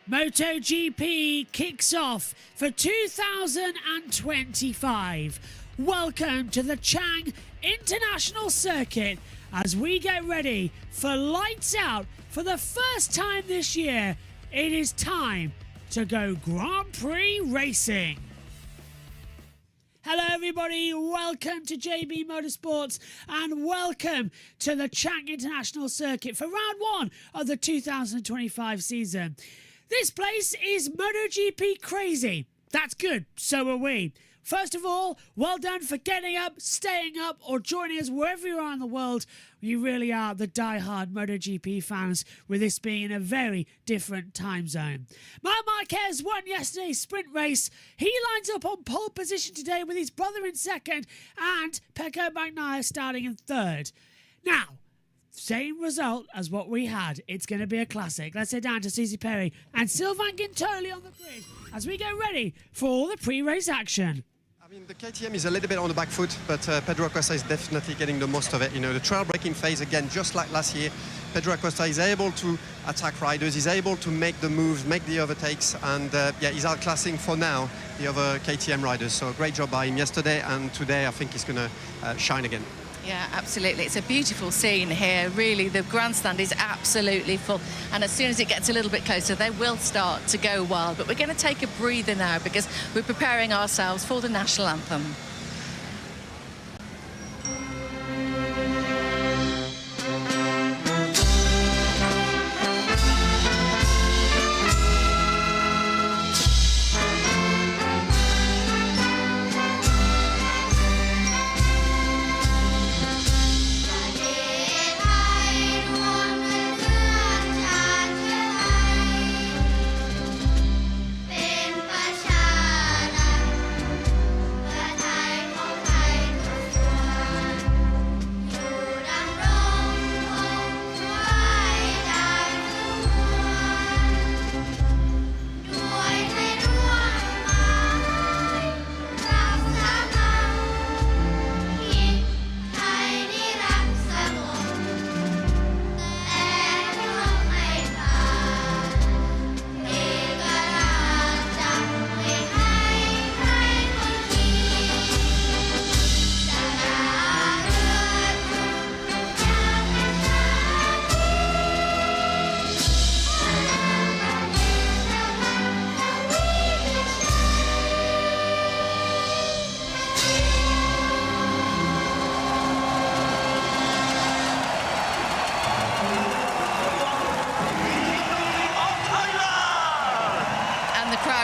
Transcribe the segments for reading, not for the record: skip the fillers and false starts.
MotoGP kicks off for 2025. Welcome to the Chang International Circuit as we get ready for lights out for the first time this year. It is time to go Grand Prix racing. Hello everybody, welcome to JB Motorsports and welcome to the Chang International Circuit for round one of the 2025 season. This place is MotoGP crazy. That's good, so are we. First of all, well done for getting up, staying up, or joining us wherever you are in the world. You really are the die-hard MotoGP fans, with this being in a very different time zone. Marc Marquez won yesterday's sprint race. He lines up on pole position today with his brother in second and Pecco Bagnaia starting in third. Now, same result as what we had. It's going to be a classic. Let's head down to Cici Perry and Sylvain Guintoli on the grid as we get ready for all the pre-race action. I mean, the KTM is a little bit on the back foot, but Pedro Acosta is definitely getting the most of it. You know, the trail braking phase, again, just like last year, Pedro Acosta is able to attack riders, he's able to make the moves, make the overtakes, and yeah, he's outclassing for now the other KTM riders. So great job by him yesterday, and today I think he's going to shine again. Yeah, absolutely. It's a beautiful scene here. Really, the grandstand is absolutely full. And as soon as it gets a little bit closer, they will start to go wild. But we're going to take a breather now because we're preparing ourselves for the national anthem.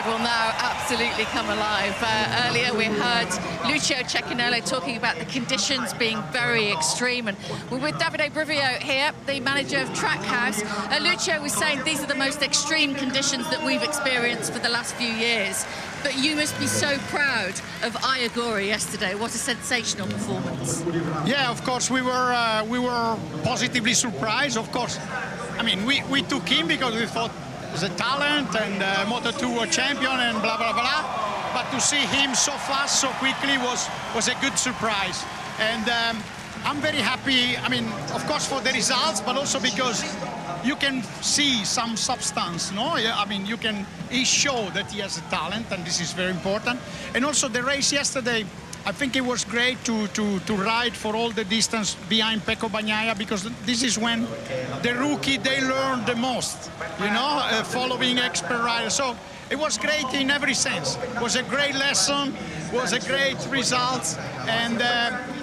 Will now absolutely come alive. Earlier we heard Lucio Cecchinello talking about the conditions being very extreme, and we're with Davide Brivio here, the manager of Trackhouse. Lucio was saying these are the most extreme conditions that we've experienced for the last few years, but you must be so proud of Ayaguri yesterday. What a sensational performance. Yeah, of course we were positively surprised. Of course, I mean we took him because we thought a talent and Moto2 World Champion and blah blah blah, but to see him so fast so quickly was a good surprise, and I'm very happy. I mean, of course for the results, but also because you can see some substance, no? I mean, he showed that he has a talent, and this is very important. And also the race yesterday, I think it was great to ride for all the distance behind Pecco Bagnaia, because this is when the rookie, they learn the most, you know, following expert riders. So it was great in every sense. It was a great lesson, was a great result, and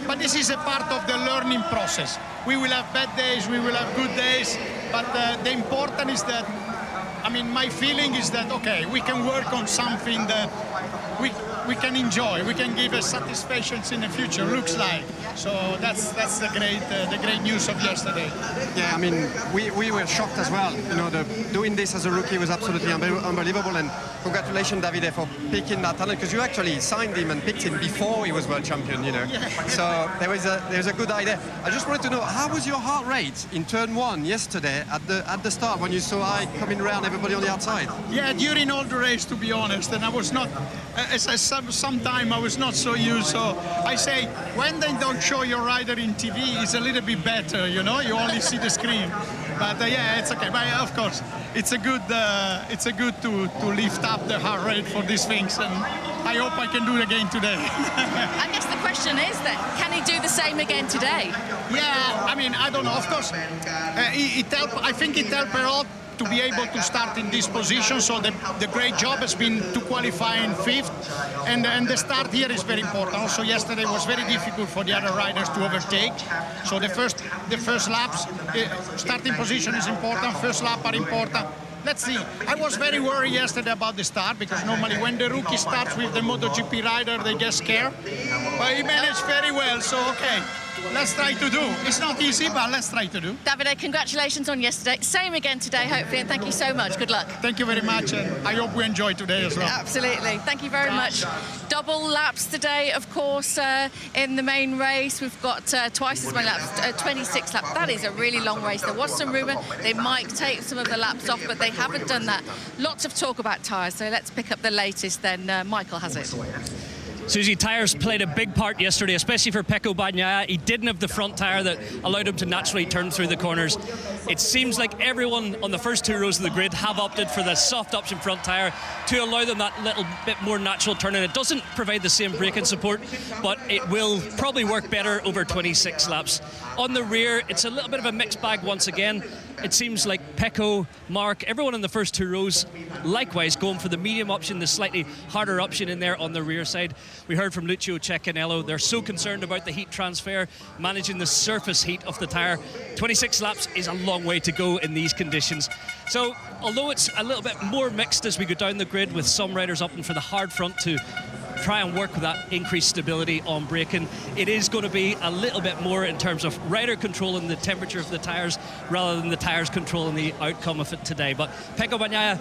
but this is a part of the learning process. We will have bad days, we will have good days, but the important is that, I mean, my feeling is that, okay, we can work on something that we can enjoy, we can give us satisfactions in the future, looks like. So that's the great news of yesterday. Yeah, I mean, we were shocked as well. You know, doing this as a rookie was absolutely unbelievable, and congratulations, Davide, for picking that talent, because you actually signed him and picked him before he was world champion, you know. Yeah. So there was a good idea. I just wanted to know, how was your heart rate in turn one yesterday at the start when you saw I coming around everybody on the outside? Yeah, during all the race, to be honest, and I was not, sometime I was not so used. So I say, when they don't show your rider in TV, it's a little bit better, you know, you only see the screen. but yeah, it's okay. But of course, it's a good to lift up the heart rate for these things, and I hope I can do it again today. I guess the question is that, can he do the same again today? Yeah, I mean, I don't know. Of course, it helped. I think it helped a lot to be able to start in this position. So the great job has been to qualify in 5th, and the start here is very important. Also, yesterday was very difficult for the other riders to overtake. So the first laps, starting position is important. First lap are important. Let's see. I was very worried yesterday about the start, because normally when the rookie starts with the MotoGP rider, they get scared. But he managed very well, so okay. Let's try to do. It's not easy, but let's try to do. Davide, congratulations on yesterday. Same again today, hopefully, and thank you so much. Good luck. Thank you very much, and I hope we enjoy today as well. Absolutely. Thank you very much. Double laps today, of course, in the main race. We've got twice as many laps, 26 laps. That is a really long race. There was some rumour they might take some of the laps off, but they haven't done that. Lots of talk about tyres, so let's pick up the latest then. Michael has it. Susie, tyres played a big part yesterday, especially for Pecco Bagnaia. He didn't have the front tyre that allowed him to naturally turn through the corners. It seems like everyone on the first 2 rows of the grid have opted for the soft option front tyre to allow them that little bit more natural turning. It doesn't provide the same braking support, but it will probably work better over 26 laps. On the rear, it's a little bit of a mixed bag once again. It seems like Pecco, Mark, everyone in the first 2 rows, likewise going for the medium option, the slightly harder option in there on the rear side. We heard from Lucio Cecchinello, they're so concerned about the heat transfer, managing the surface heat of the tyre. 26 laps is a long way to go in these conditions. So, although it's a little bit more mixed as we go down the grid, with some riders opting for the hard front to try and work with that increased stability on braking, it is going to be a little bit more in terms of rider controlling the temperature of the tyres rather than the tyres controlling the outcome of it today. But Pecco Bagnaia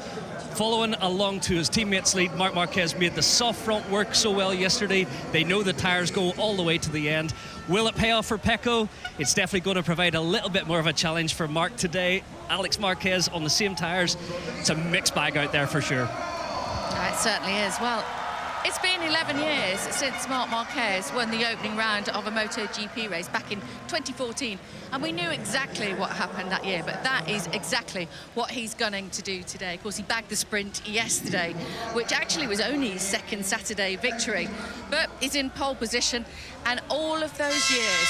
following along to his teammates' lead. Marc Marquez made the soft front work so well yesterday. They know the tyres go all the way to the end. Will it pay off for Pecco? It's definitely going to provide a little bit more of a challenge for Marc today. Alex Marquez on the same tyres. It's a mixed bag out there for sure. It certainly is. Well, it's been 11 years since Marc Marquez won the opening round of a MotoGP race back in 2014. And we knew exactly what happened that year, but that is exactly what he's gunning to do today. Of course, he bagged the sprint yesterday, which actually was only his second Saturday victory. But he's in pole position, and all of those years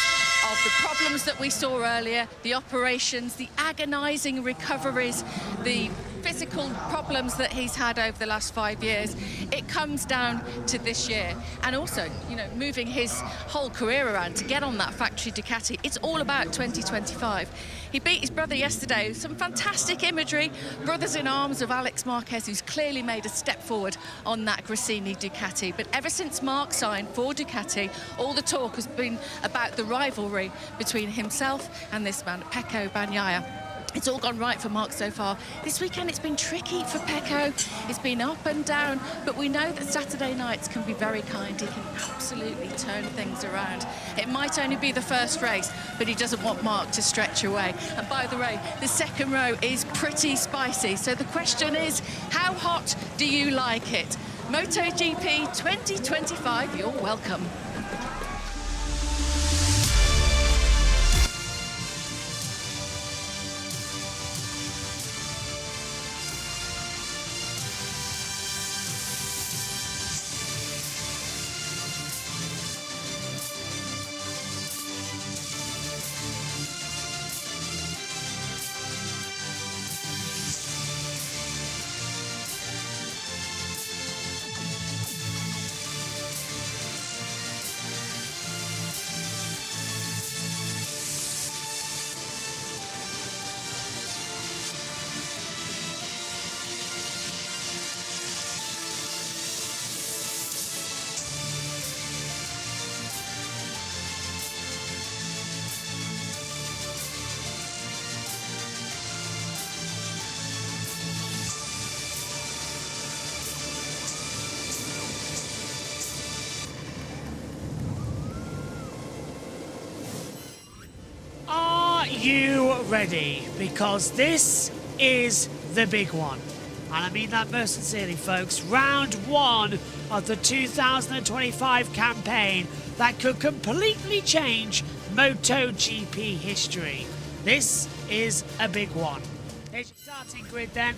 of the problems that we saw earlier, the operations, the agonising recoveries, the physical problems that he's had over the last 5 years, it comes down to this year. And also, you know, moving his whole career around to get on that factory Ducati, it's all about 2025. He beat his brother yesterday. Some fantastic imagery, brothers in arms of Alex Marquez, who's clearly made a step forward on that Gresini Ducati. But ever since Marc signed for Ducati, all the talk has been about the rivalry between himself and this man, Pecco Bagnaia. It's all gone right for Marc so far. This weekend it's been tricky for Pecco. It's been up and down, but we know that Saturday nights can be very kind. He can absolutely turn things around. It might only be the first race, but he doesn't want Marc to stretch away. And by the way, the second row is pretty spicy. So the question is, how hot do you like it? MotoGP 2025, you're welcome. Are you ready? Because this is the big one. And I mean that most sincerely, folks. Round one of the 2025 campaign that could completely change MotoGP history. This is a big one. Here's your starting grid then.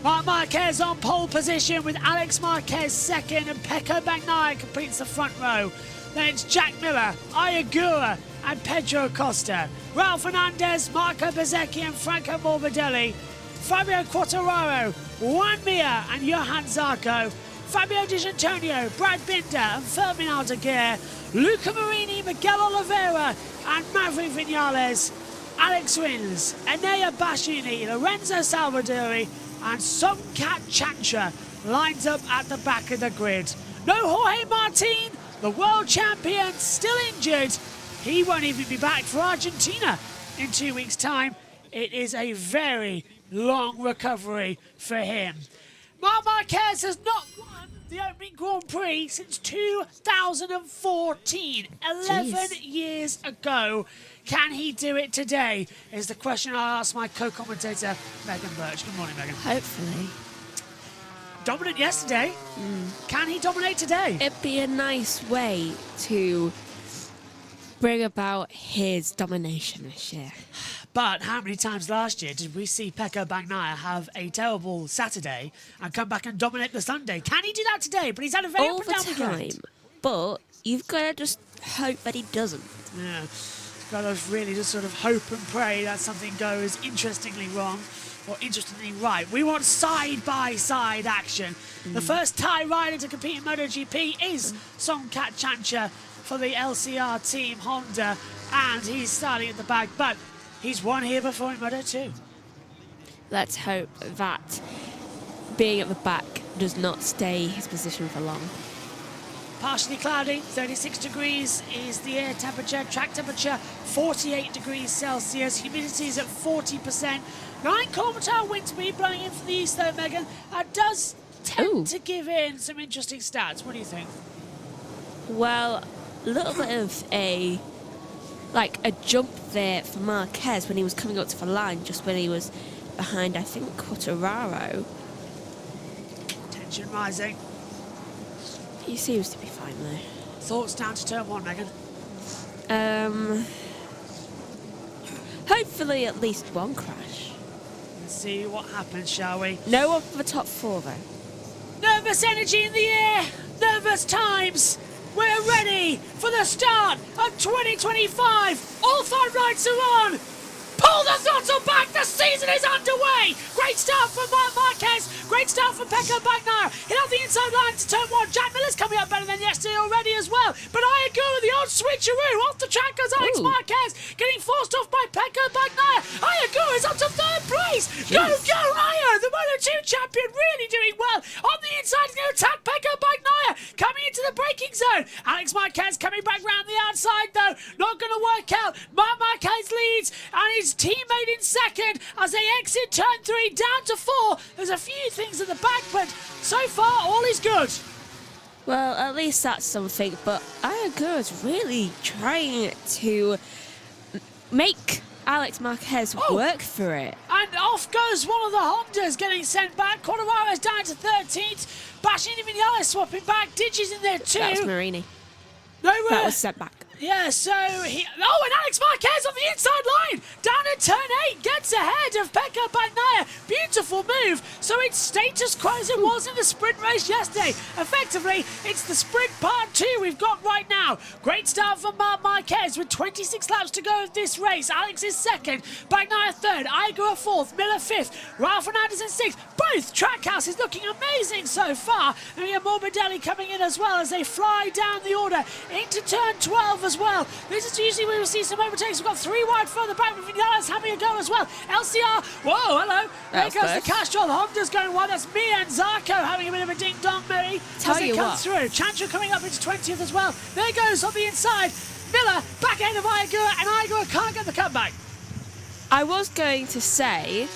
Marc Marquez on pole position with Alex Marquez second and Pecco Bagnaia completes the front row. Then it's Jack Miller, Ayagura and Pedro Costa. Ralph Fernandez, Marco Bezzecchi and Franco Morbidelli. Fabio Quartararo, Juan Mir and Johan Zarco. Fabio Di Giannantonio, Brad Binder and Fermin Aldeguer. Luca Marini, Miguel Oliveira and Maverick Vinales. Alex Rins, Enea Bastianini, Lorenzo Salvadori and Somkat Chantra lines up at the back of the grid. No Jorge Martin, the world champion, still injured. He won't even be back for Argentina in 2 weeks' time. It is a very long recovery for him. Marc Marquez has not won the opening Grand Prix since 2014, 11 years ago. Can he do it today? Is the question I'll ask my co-commentator, Megan Birch. Good morning, Megan. Hopefully. Dominant yesterday. Can he dominate today? It'd be a nice way to bring about his domination this year. But how many times last year did we see Pecco Bagnaia have a terrible Saturday and come back and dominate the Sunday? Can he do that today? But he's had a very All up and down the weekend. time. But you've got to just hope that he doesn't. Yeah. Got to really just sort of hope and pray that something goes interestingly wrong or interestingly right. We want side-by-side action. The first Thai rider to compete in MotoGP is Somkat Chantra for the LCR team Honda, and he's starting at the back, but he's won here before in Moto2. Let's hope that being at the back does not stay his position for long. Partially cloudy, 36 degrees is the air temperature, track temperature 48 degrees Celsius, humidity is at 40%, 9-kilometre wind speed blowing in from the east though, Megan. That does tend to give in some interesting stats. What do you think? Well, a little bit of a jump there for Marquez when he was coming up to the line, just when he was behind, I think, Quartararo. Tension rising. He seems to be fine though. Thoughts down to turn one, Megan? Hopefully at least one crash. Let's see what happens, shall we? No one for the top four though. Nervous energy in the air, nervous times. We're ready for the start of 2025. All 5 lights are on. Pull the throttle back, the season is underway. Great start from Marc Marquez, great start from Pecco Bagnaia. Hit out the inside line to turn one. Jack Miller's coming up better than yesterday already as well. But Ayagura, the old switcheroo, off the track goes Alex Marquez, getting forced off by Pecco Bagnaia. Ayagura is up to 3rd place. Go, Aya, the Moto2 champion, really doing well. On the inside, he's going to attack Pecco Bagnaia, coming into the braking zone. Alex Marquez coming back round the outside though, not going to work out. Marc Marquez leads, and his teammate in second as they exit turn 3 down to 4. There's a few things at the back, but so far all is good. Well, at least that's something, but Ayagura's really trying to make Alex Marquez work for it. And off goes one of the Hondas, getting sent back. Quartararo's down to 13th. Bastianini Vinales swapping back. Digi's in there too. That was Marini. No, that was sent back. Yeah, so he... Oh, and Alex Marquez on the inside line! Down at turn 8, gets ahead of Pecco Bagnaia. Beautiful move. So it's status quo as it was in the sprint race yesterday. Effectively, it's the sprint part 2 we've got right now. Great start for Marc Marquez with 26 laps to go of this race. Alex is second, Bagnaia third, Ayagura fourth, Miller fifth, Ralph Fernandez in sixth. Both Trackhouse is looking amazing so far. And we have Morbidelli coming in as well as they fly down the order into turn 12 as well. This is usually where we'll see some overtakes. We've got 3 wide further back with Vinales having a go as well. LCR, whoa, hello. There goes the Castrol. Honda's going wide. That's Mir and Zarco having a bit of a ding-dong, Mary, as they come through. Chantra coming up into 20th as well. There goes on the inside. Miller back ahead of Ayagura, and Ayagura can't get the comeback. I was going to say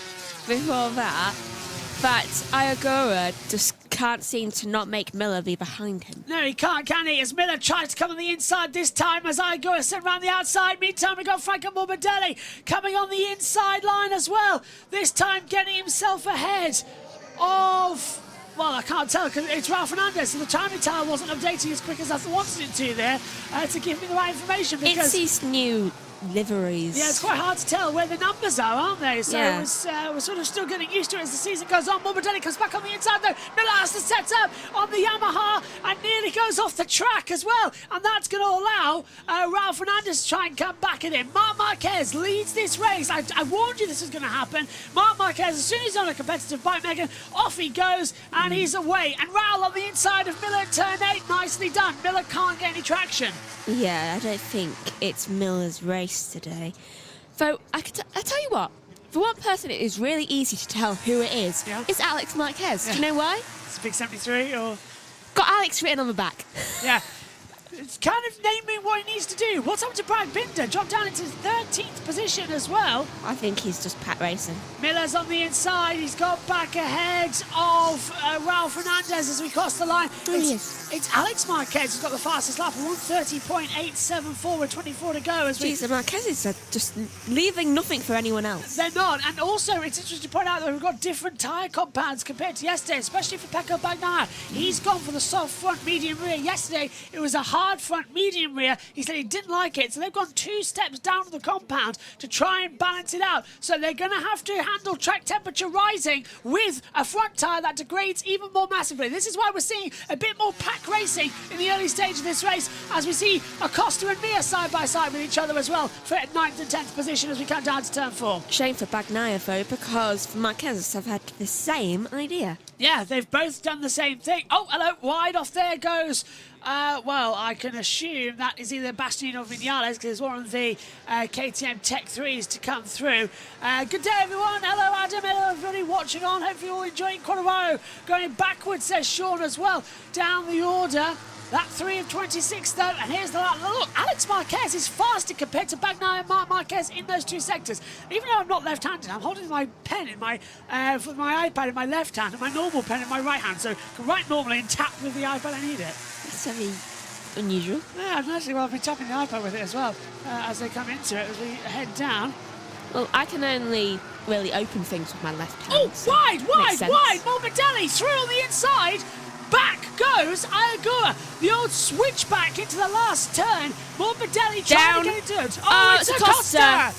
before that Ayagura just can't seem to not make Miller be behind him. No, he can't, can he? As Miller tries to come on the inside this time, as Ayagura sent around the outside. Meantime, we've got Franco Morbidelli coming on the inside line as well. This time getting himself ahead of Well, I can't tell because it's Ralph Fernandez, so the timing tower wasn't updating as quick as I wanted it to there to give me the right information. Because It's these new liveries. yeah, it's quite hard to tell where the numbers are, aren't they? So Yeah. we're sort of still getting used to it as the season goes on. Morbidelli comes back on the inside though. Miller has to set up on the Yamaha and nearly goes off the track as well. And that's going to allow Ralph Fernandez to try and come back at him. Marc Marquez leads this race. I warned you this was going to happen. Marc Marquez, as soon as he's on a competitive bike, Megan, off he goes and he's away. And Raul on the inside of Miller at turn 8. Nicely done. Miller can't get any traction. Yeah, I don't think it's Miller's race today. Though, I tell you what, for one person it is really easy to tell who it is. Yeah. It's Alex Marquez. Do you know why? It's a big 73 or... Got Alex written on the back. Yeah. It's kind of naming what he needs to do. What's happened to Brad Binder? Dropped down into 13th position as well. I think he's just pat racing. Miller's on the inside. He's got back ahead of Ralph Fernandez as we cross the line. It's Alex Marquez who's got the fastest lap, 130.874 with 24 to go. As we... Jeez, the Marquezes are just leaving nothing for anyone else. They're not. And also, it's interesting to point out that we've got different tyre compounds compared to yesterday, especially for Pecco Bagnaia. He's gone for the soft front, medium rear. Yesterday, it was a hard front, medium rear. He said he didn't like it. So they've gone 2 steps down the compound to try and balance it out. So they're going to have to handle track temperature rising with a front tyre that degrades even more massively. This is why we're seeing a bit more pack racing in the early stage of this race, as we see Acosta and Mir side by side with each other as well for 9th and 10th position as we come down to turn 4. Shame for Bagnaia though, because Marquez have had the same idea. Yeah, they've both done the same thing. Oh, hello, wide off there goes. Well, I can assume that is either Bastian or Vinales because it's one of the KTM Tech 3s to come through. Good day, everyone. Hello, Adam. Hello, everybody watching on. Hopefully you're all enjoying Quadraro. Going backwards, says Sean as well, down the order. That 3 of 26 though, and here's the look. Alex Marquez is faster compared to Bagnaia and Marc Marquez in those 2 sectors. Even though I'm not left-handed, I'm holding my pen in my with my iPad in my left hand and my normal pen in my right hand, so I can write normally and tap with the iPad I need it. That's very unusual. Yeah, and actually, well, I've been tapping the iPad with it as well as they come into it as we head down. Well, I can only really open things with my left hand. Oh, so wide! makes sense. Morbidelli through on the inside. Back goes Ayagua. The old switchback into the last turn. Morbidelli trying to get into it. Oh, it's Acosta.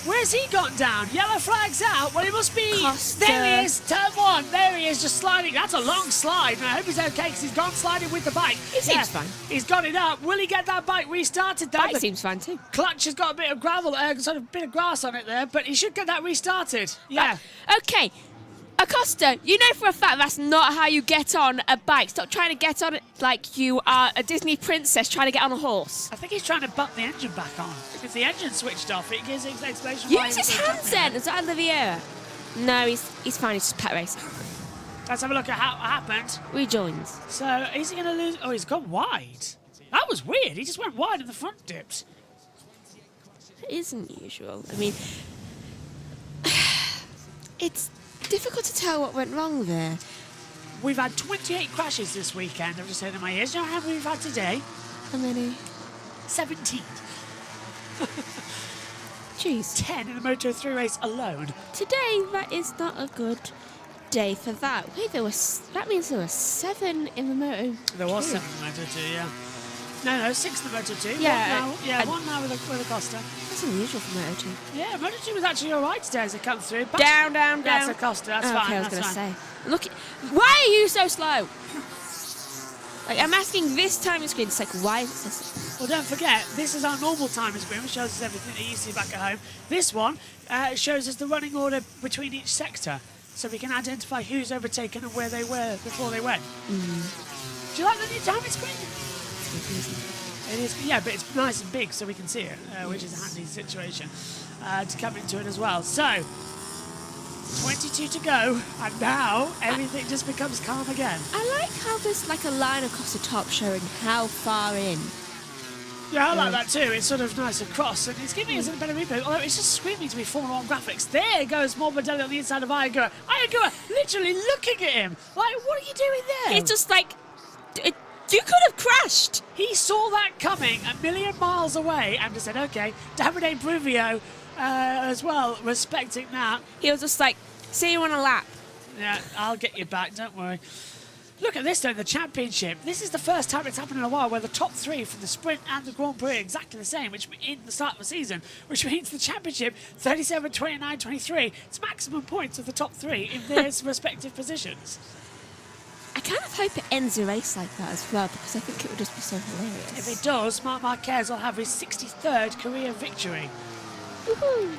Where's he gone down? Yellow flag's out. Well, it must be... Costa. There he is, turn 1. There he is, just sliding. That's a long slide. And I hope he's okay because he's gone sliding with the bike. He seems fine. He's got it up. Will he get that bike restarted though? Bike seems fine too. Clutch has got a bit of gravel, sort of a bit of grass on it there, but he should get that restarted. Yeah. Okay. Acosta, you know for a fact that's not how you get on a bike. Stop trying to get on it like you are a Disney princess trying to get on a horse. I think he's trying to butt the engine back on. If the engine switched off, it gives an explanation. Use his hands then. Is that Oliviera? No, he's fine. He's just pet racing. Let's have a look at how it happened. Rejoins. So, is he going to lose? Oh, he's gone wide. That was weird. He just went wide and the front dipped. It isn't usual. I mean, it's difficult to tell what went wrong there. We've had 28 crashes this weekend. I've just heard in my ears. You know how many we've had today? How many? 17. Jeez. 10 in the Moto3 race alone. Today, that is not a good day for that. Wait, that means there were 7 in the Moto. There was 7 in the Moto2, yeah. No, 6 in the Moto2. Yeah, one now with Acosta. That's unusual for Moto2. Yeah, Moto2 was actually all right today as it comes through. Down. That's Acosta. That's fine. Okay, I was going to say. Look, why are you so slow? Like, I'm asking this timing screen. It's like, why is it so slow? Well, don't forget, this is our normal timing screen, which shows us everything that you see back at home. This one shows us the running order between each sector, so we can identify who's overtaken and where they were before they went. Do you like the new timing screen? It is, yeah, but it's nice and big so we can see it, which is a handy situation to come into it as well. So, 22 to go, and now everything just becomes calm again. I like how there's like a line across the top showing how far in. Yeah, I like that too. It's sort of nice across, and it's giving us a better replay, although it's just screaming to be Formula 1 graphics. There goes Morbidelli on the inside of Ayagua. Ayagua literally looking at him. Like, what are you doing there? It's just like, you could have crashed. He saw that coming a million miles away and just said, okay, Davide Brivio as well, respecting that. He was just like, see you on a lap. Yeah, I'll get you back, don't worry. Look at this, though, the championship. This is the first time it's happened in a while where the top three from the sprint and the Grand Prix are exactly the same, which in the start of the season, which means the championship, 37, 29, 23, it's maximum points of the top three in their respective positions. I kind of hope it ends a race like that as well, because I think it would just be so hilarious. If it does, Marc Marquez will have his 63rd career victory. Woohoo!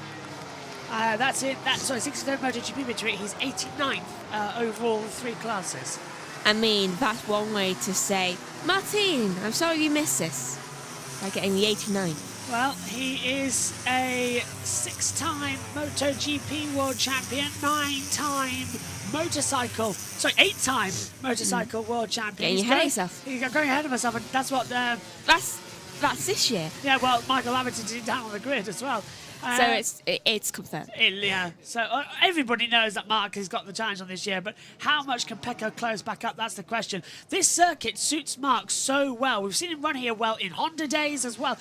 That's it. Sorry, 63rd MotoGP victory. He's 89th overall, 3 classes. I mean, that's one way to say, Martin, I'm sorry you missed this, by getting the 89. Well, he is a 6-time MotoGP world champion, 9-time motorcycle, sorry, 8-time motorcycle world champion. Getting ahead of yourself. He's going ahead of himself, and that's what... That's this year. Yeah, well, Michael Hamilton did it down on the grid as well. So it's confirmed. Yeah, so everybody knows that Mark has got the challenge on this year, but how much can Pecco close back up? That's the question. This circuit suits Mark so well. We've seen him run here well in Honda days as well.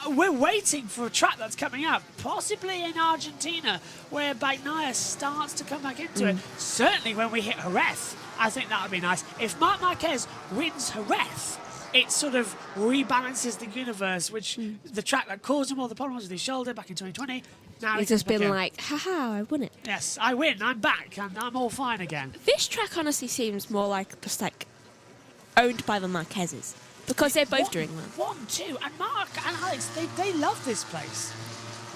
We're waiting for a track that's coming up, possibly in Argentina, where Bagnaia starts to come back into it. Certainly when we hit Jerez, I think that would be nice. If Marc Marquez wins Jerez, it sort of rebalances the universe, which the track that caused him all the problems with his shoulder back in 2020. Now He's just been like, haha, I won it. Yes, I win, I'm back, and I'm all fine again. This track honestly seems more like just like owned by the Marquezes, because they're both doing well. 1, 2, and Mark and Alex, they love this place.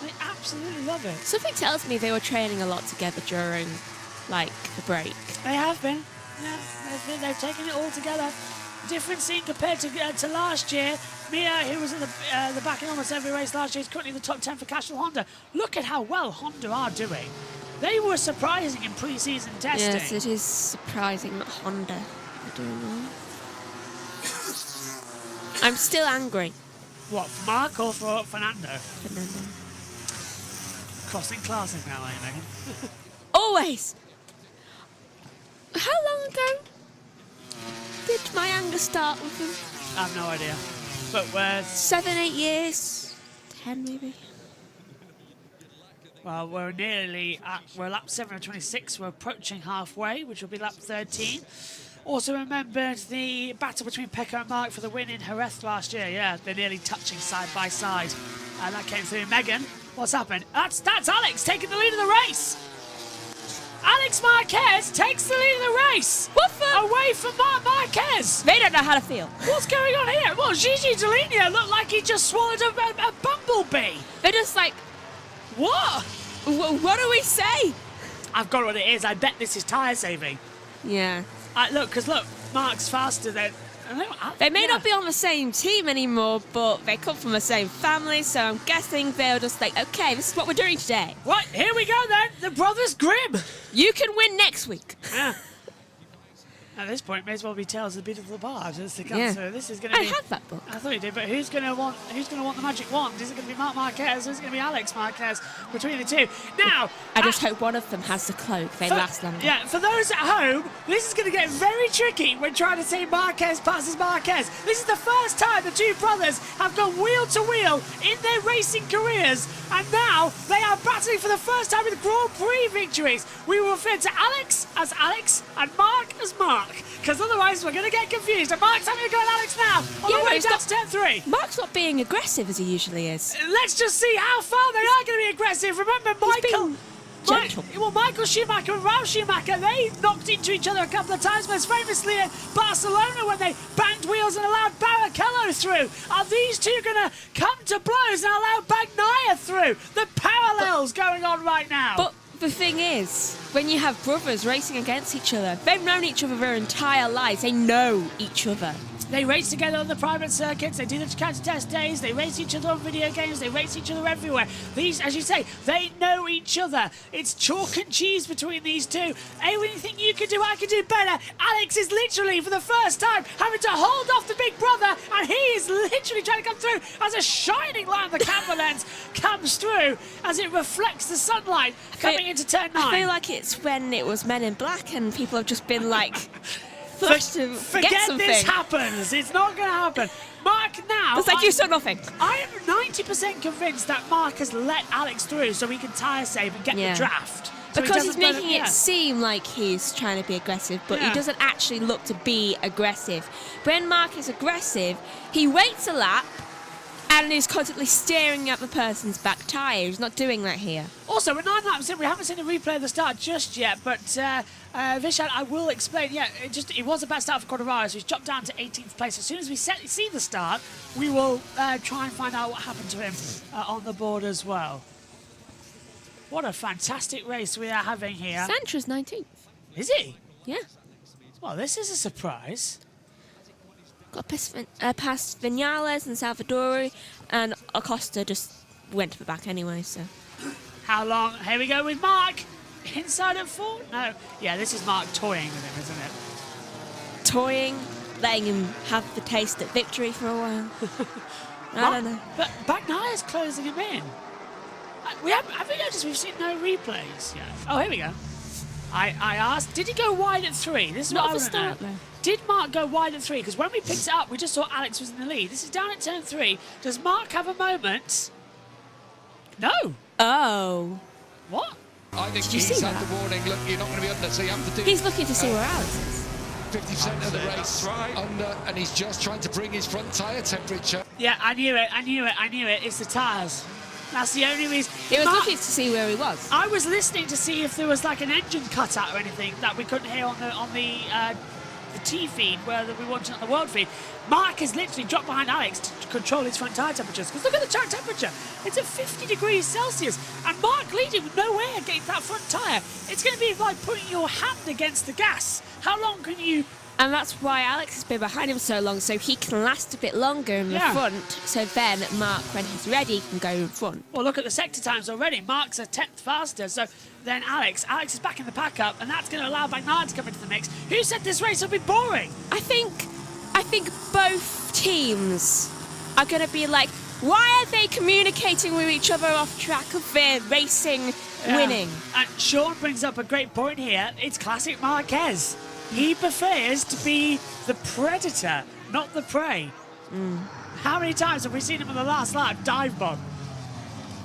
They absolutely love it. Something tells me they were training a lot together during, like, the break. They have been. Yeah, they've taken it all together. Different scene compared to last year. Mia, who was at the back in almost every race last year, is currently in the top 10 for Castrol Honda. Look at how well Honda are doing. They were surprising in pre-season testing. Yes, it is surprising that Honda are doing well. I'm still angry. What, for Mark or for Fernando? Fernando. Crossing classes now, are you, Megan? Always. How long ago did my anger start with him? I have no idea. But we're... 7, 8 years? 10 maybe? Well, we're nearly at... We're lap 7 of 26. We're approaching halfway, which will be lap 13. Also remembered the battle between Pecco and Mark for the win in Jerez last year. Yeah, they're nearly touching side by side. And that came through. Megan, what's happened? That's Alex taking the lead of the race. Alex Marquez takes the lead of the race. Away from Marc Marquez. They don't know how to feel. What's going on here? Well, Gigi Dall'Igna looked like he just swallowed a bumblebee. They're just like, what? What do we say? I've got what it is. I bet this is tyre saving. Yeah. Look, Mark's faster than... They may not be on the same team anymore, but they come from the same family, so I'm guessing they're just like, okay, this is what we're doing today. Right, here we go then. The Brothers Grimm. You can win next week. Yeah. At this point, may as well be Tales of the Beautiful Bard as they come through. This is going to be... I have that book. I thought you did, but who's going to want the magic wand? Is it going to be Marc Marquez or is it going to be Alex Marquez between the two? Now... I just hope one of them has the cloak. They last longer. Yeah, for those at home, this is going to get very tricky when trying to say Marquez passes Marquez. This is the first time the two brothers have gone wheel to wheel in their racing careers, and now they are battling for the first time with Grand Prix victories. We will refer to Alex as Alex and Mark as Mark, because otherwise we're going to get confused. And Mark's having to go at Alex now on the way down to turn 3. Mark's not being aggressive as he usually is. Let's just see how far they are going to be aggressive. Remember, Michael Schumacher and Ralf Schumacher, they knocked into each other a couple of times, most famously at Barcelona when they banged wheels and allowed Barrichello through. Are these two going to come to blows and allow Bagnaia through? The parallels going on right now. But the thing is, when you have brothers racing against each other, they've known each other their entire lives. They know each other. They race together on the private circuits, they do the counter test days, they race each other on video games, they race each other everywhere. These, as you say, they know each other. It's chalk and cheese between these two. Anything you can do, I can do better. Alex is literally, for the first time, having to hold off the big brother, and he is literally trying to come through as a shining light on the camera lens comes through as it reflects the sunlight coming into turn 9. I feel like it's when it was Men in Black and people have just been like... Forget this happens. It's not going to happen. Mark now... It's like you saw nothing. I am 90% convinced that Mark has let Alex through so he can tyre save and get the draft. So because he's doesn't let making him- it seem like he's trying to be aggressive, but Yeah. he doesn't actually look to be aggressive. When Mark is aggressive, he waits a lap and is constantly staring at the person's back tyre. He's not doing that here. Also, we're 9 laps in. We haven't seen a replay of the start just yet, but Vishal, I will explain. Yeah, it was a bad start for Quartararo, so he's dropped down to 18th place. As soon as we see the start, we will try and find out what happened to him on the board as well. What a fantastic race we are having here. Santra's 19th. Is he? Yeah. Well, this is a surprise. Got past Vinales and Salvadori, and Acosta just went to the back anyway, so. How long? Here we go with Mark. Inside at 4? No. Yeah, this is Mark toying with him, isn't it? Toying, letting him have the taste at victory for a while. I don't know. But Bagnaya's closing him in. Have you noticed we've seen no replays yet? Oh, here we go. I asked, did he go wide at 3? This is Not what I at the want to know. start, though. Did Mark go wide at 3? Because when we picked it up, we just saw Alex was in the lead. This is down at turn 3. Does Mark have a moment? No. Oh. What? I think Did you he's see had that? the warning. Look, you're not going to be under, so you have to do He's looking to see where Alex is. 50% of the race under, and he's just trying to bring his front tyre temperature. Yeah, I knew it. It's the tyres. That's the only reason. He was Mark- looking to see where he was. I was listening to see if there was like an engine cutout or anything that we couldn't hear on the T feed where we watching on the world feed. Mark has literally dropped behind Alex to control his front tyre temperatures. Because look at the track temperature. It's at 50 degrees Celsius. And Mark leading with no air against that front tyre. It's going to be like putting your hand against the gas. How long can you... And that's why Alex has been behind him so long, so he can last a bit longer in the front. So then Mark, when he's ready, can go in front. Well, look at the sector times already. Mark's a 10th faster. So then Alex is back in the pack up, and that's going to allow Bagnaia to come into the mix. Who said this race will be boring? I think both teams are going to be like, why are they communicating with each other off track of their racing winning? And Sean brings up a great point here. It's classic Marquez. He prefers to be the predator, not the prey. How many times have we seen him on the last lap dive bomb?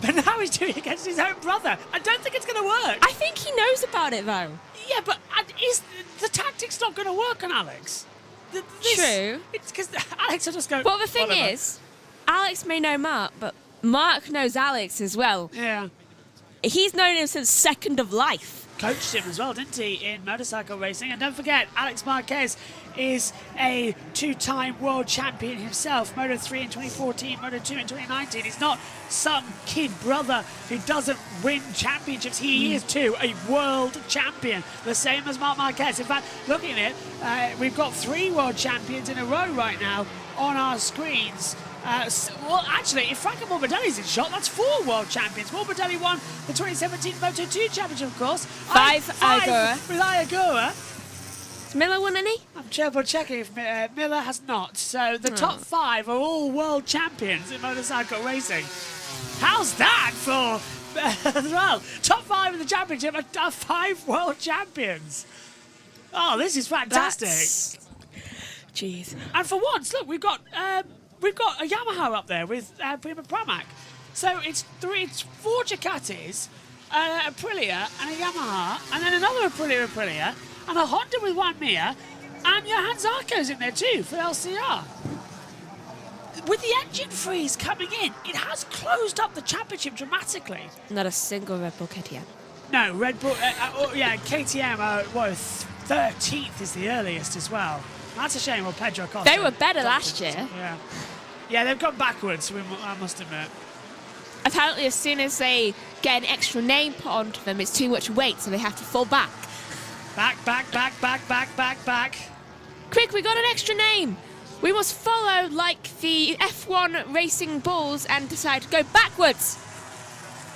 But now he's doing it against his own brother. I don't think it's going to work. I think he knows about it, though. Yeah, but is the tactic's not going to work on Alex? True. It's because Alex will just go... Well, the thing whatever. is, Alex may know Mark, but Mark knows Alex as well. Yeah. He's known him since Second of Life. Coached him as well, didn't he, in motorcycle racing? And don't forget, Alex Marquez is a 2-time world champion himself. Moto3 in 2014, Moto2 in 2019. He's not some kid brother who doesn't win championships. He is too a world champion, the same as Marc Marquez. In fact, looking at it, we've got 3 world champions in a row right now on our screens. Well, actually, if Franco Morbidelli's in shot, that's 4 world champions. Morbidelli won the 2017 Moto2 championship, of course. 5 Agora. With Agora. Has Miller won any? I'm triple checking if Miller has not. So the top 5 are all world champions in motorcycle racing. How's that for as well? Top 5 in the championship are 5 world champions. Oh, this is fantastic. Jeez. And for once, look, we've got a Yamaha up there with Prima Pramac. So it's 4 Ducatis, a Aprilia, and a Yamaha, and then another Aprilia, and a Honda with 1 Mia, and Johan Zarco's in there too for LCR. With the engine freeze coming in, it has closed up the championship dramatically. Not a single Red Bull KTM. No, Red Bull, KTM, 13th is the earliest as well. That's a shame. Well, Pedro Costa. They were better last year. Yeah, they've gone backwards, I must admit. Apparently, as soon as they get an extra name put onto them, it's too much weight, so they have to fall back. Back. Quick, we got an extra name. We must follow like the F1 racing bulls and decide to go backwards.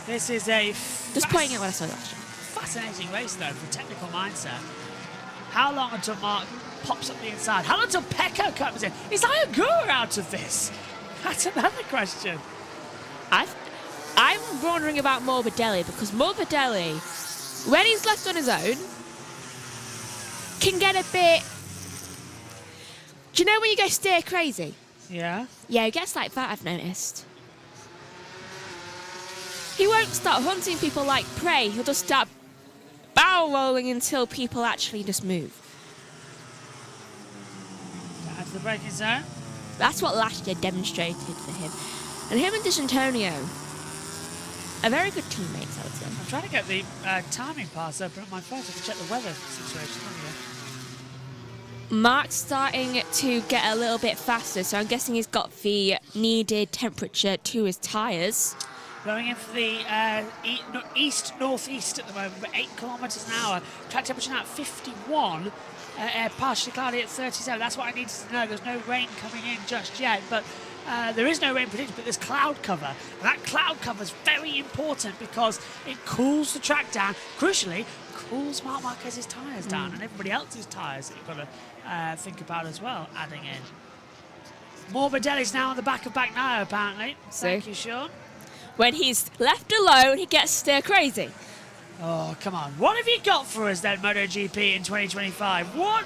This is a Just pointing out what I saw last year. fascinating race, though, for technical mindset. How long until Mark pops up the inside? How long until Pecco comes in? Is Iagura out of this? That's another question. I'm wondering about Morbidelli, because Morbidelli, when he's left on his own, can get a bit... Do you know when you go stir crazy? Yeah. Yeah, he gets like that, I've noticed. He won't start hunting people like prey. He'll just start barrel rolling until people actually just move. That's the braking zone. That's what last year demonstrated for him. And him and D'Antonio are very good teammates, I would say. I'm trying to get the timing pass open on my phone so I can check the weather situation. There we go. Mark's starting to get a little bit faster, so I'm guessing he's got the needed temperature to his tyres. Going in for the east-northeast at the moment, but 8 kilometres an hour. Track temperature now at 51, partially cloudy at 37. That's what I needed to know. There's no rain coming in just yet, but there is no rain predicted, but there's cloud cover. And that cloud cover is very important because it cools the track down. Crucially, cools Marc Marquez's tyres down and everybody else's tyres that you've got to think about as well, adding in. Morbidelli's now on the back of Bagnaia, apparently. Thank you, Sean. When he's left alone, he gets stir crazy. Oh, come on. What have you got for us then, MotoGP in 2025? What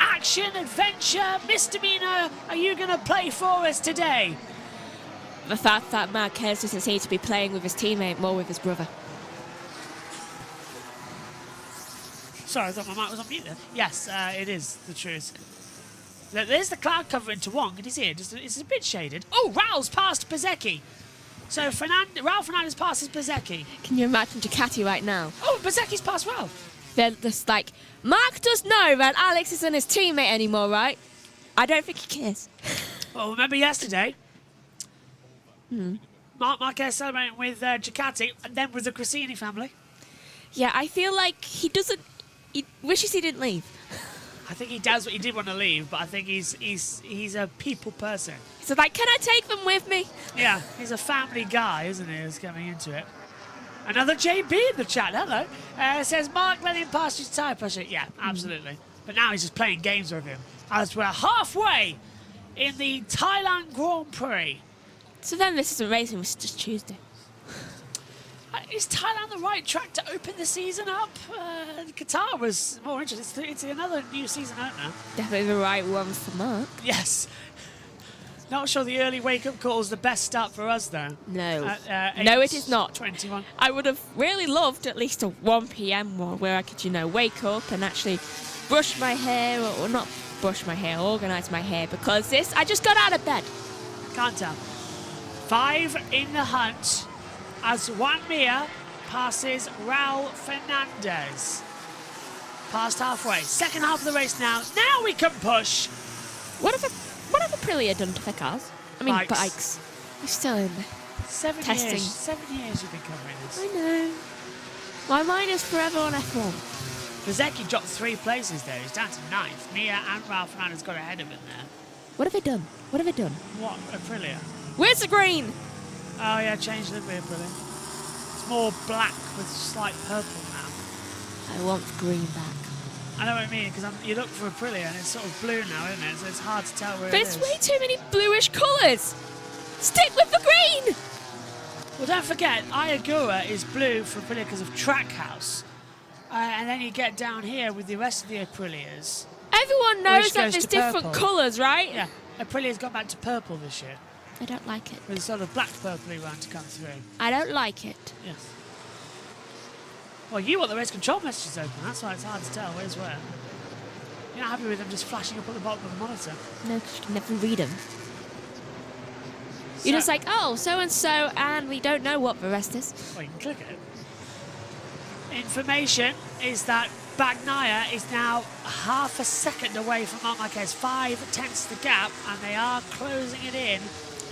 action, adventure, misdemeanor are you going to play for us today? The fact that Marquez doesn't seem to be playing with his teammate, more with his brother. Sorry, I thought my mic was on mute there. Yes, it is the truth. There's the cloud cover into Wong. Can you see it? It's a bit shaded. Oh, Raul's passed Bezzecchi. So Raul Fernandez passes Bezzecchi. Can you imagine Ducati right now? Oh, Bezzecchi's passed Raul. They're just like, Mark does know that Alex isn't his teammate anymore, right? I don't think he cares. Well, remember yesterday? Marc Marquez celebrating with Ducati and then with the Crescini family. Yeah, I feel like he wishes he didn't leave. I think he does. He did want to leave, but I think he's a people person. He's like, can I take them with me? Yeah, he's a family guy, isn't he? Who's coming into it. Another JB in the chat. Hello. Says Mark let him pass his tyre pressure. Yeah, absolutely. But now he's just playing games with him. As we're halfway in the Thailand Grand Prix. So then this isn't racing. It's just Tuesday. Is Thailand the right track to open the season up? Qatar was more interesting. It's another new season opener. Definitely the right one for Mark. Yes. Not sure the early wake-up call is the best start for us, though. No. No, it is not. 21. I would have really loved at least a 1 p.m. one where I could, wake up and actually brush my hair, or not brush my hair, organise my hair, because I just got out of bed. Can't tell. 5 in the hunt as Juan Mir passes Raul Fernandez. Past halfway. Second half of the race now. Now we can push. What have Aprilia done to their cars? I mean, bikes. You're still in there. 7 testing. years. 7 years you've been covering this. I know. My mind is forever on F1. Bezzecchi dropped 3 places there. He's down to 9th. Mir and Raul Fernandez got ahead of him there. What have they done? What have they done? What? Aprilia? Where's the green? Oh, yeah, changed livery, Aprilia. It's more black with slight purple now. I want the green back. I know what I mean, because you look for Aprilia and it's sort of blue now, isn't it? So it's hard to tell where but it is. But it's way too many bluish colours. Stick with the green. Well, don't forget, Ayagura is blue for Aprilia because of Trackhouse. And then you get down here with the rest of the Aprilias. Everyone knows that there's different colours, right? Yeah, Aprilia's gone back to purple this year. I don't like it. With a sort of black purpley one to come through. I don't like it. Yes. Well, you want the race control messages open. That's why it's hard to tell where's where. You're not happy with them just flashing up at the bottom of the monitor. No, because you can never read them. You're just like, oh, so-and-so, and we don't know what the rest is. Well, you can click it. Information is that Bagnaia is now half a second away from Marc Marquez. 5/10 the gap, and they are closing it in.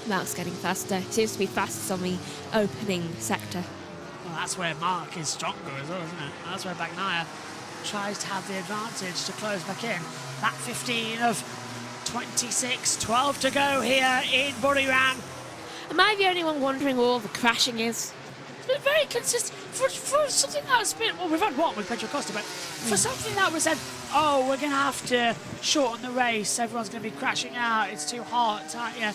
Mark's getting faster. Seems to be fastest on the opening sector. Well, that's where Mark is stronger as well, isn't it? That's where Bagnaia tries to have the advantage to close back in. That 15 of 26, 12 to go here in Buriram. Am I the only one wondering where all the crashing is? It's been very consistent. For something that has been, well, we've had one with Pedro Costa, but for something that was said, oh, we're going to have to shorten the race, everyone's going to be crashing out, it's too hot, yeah.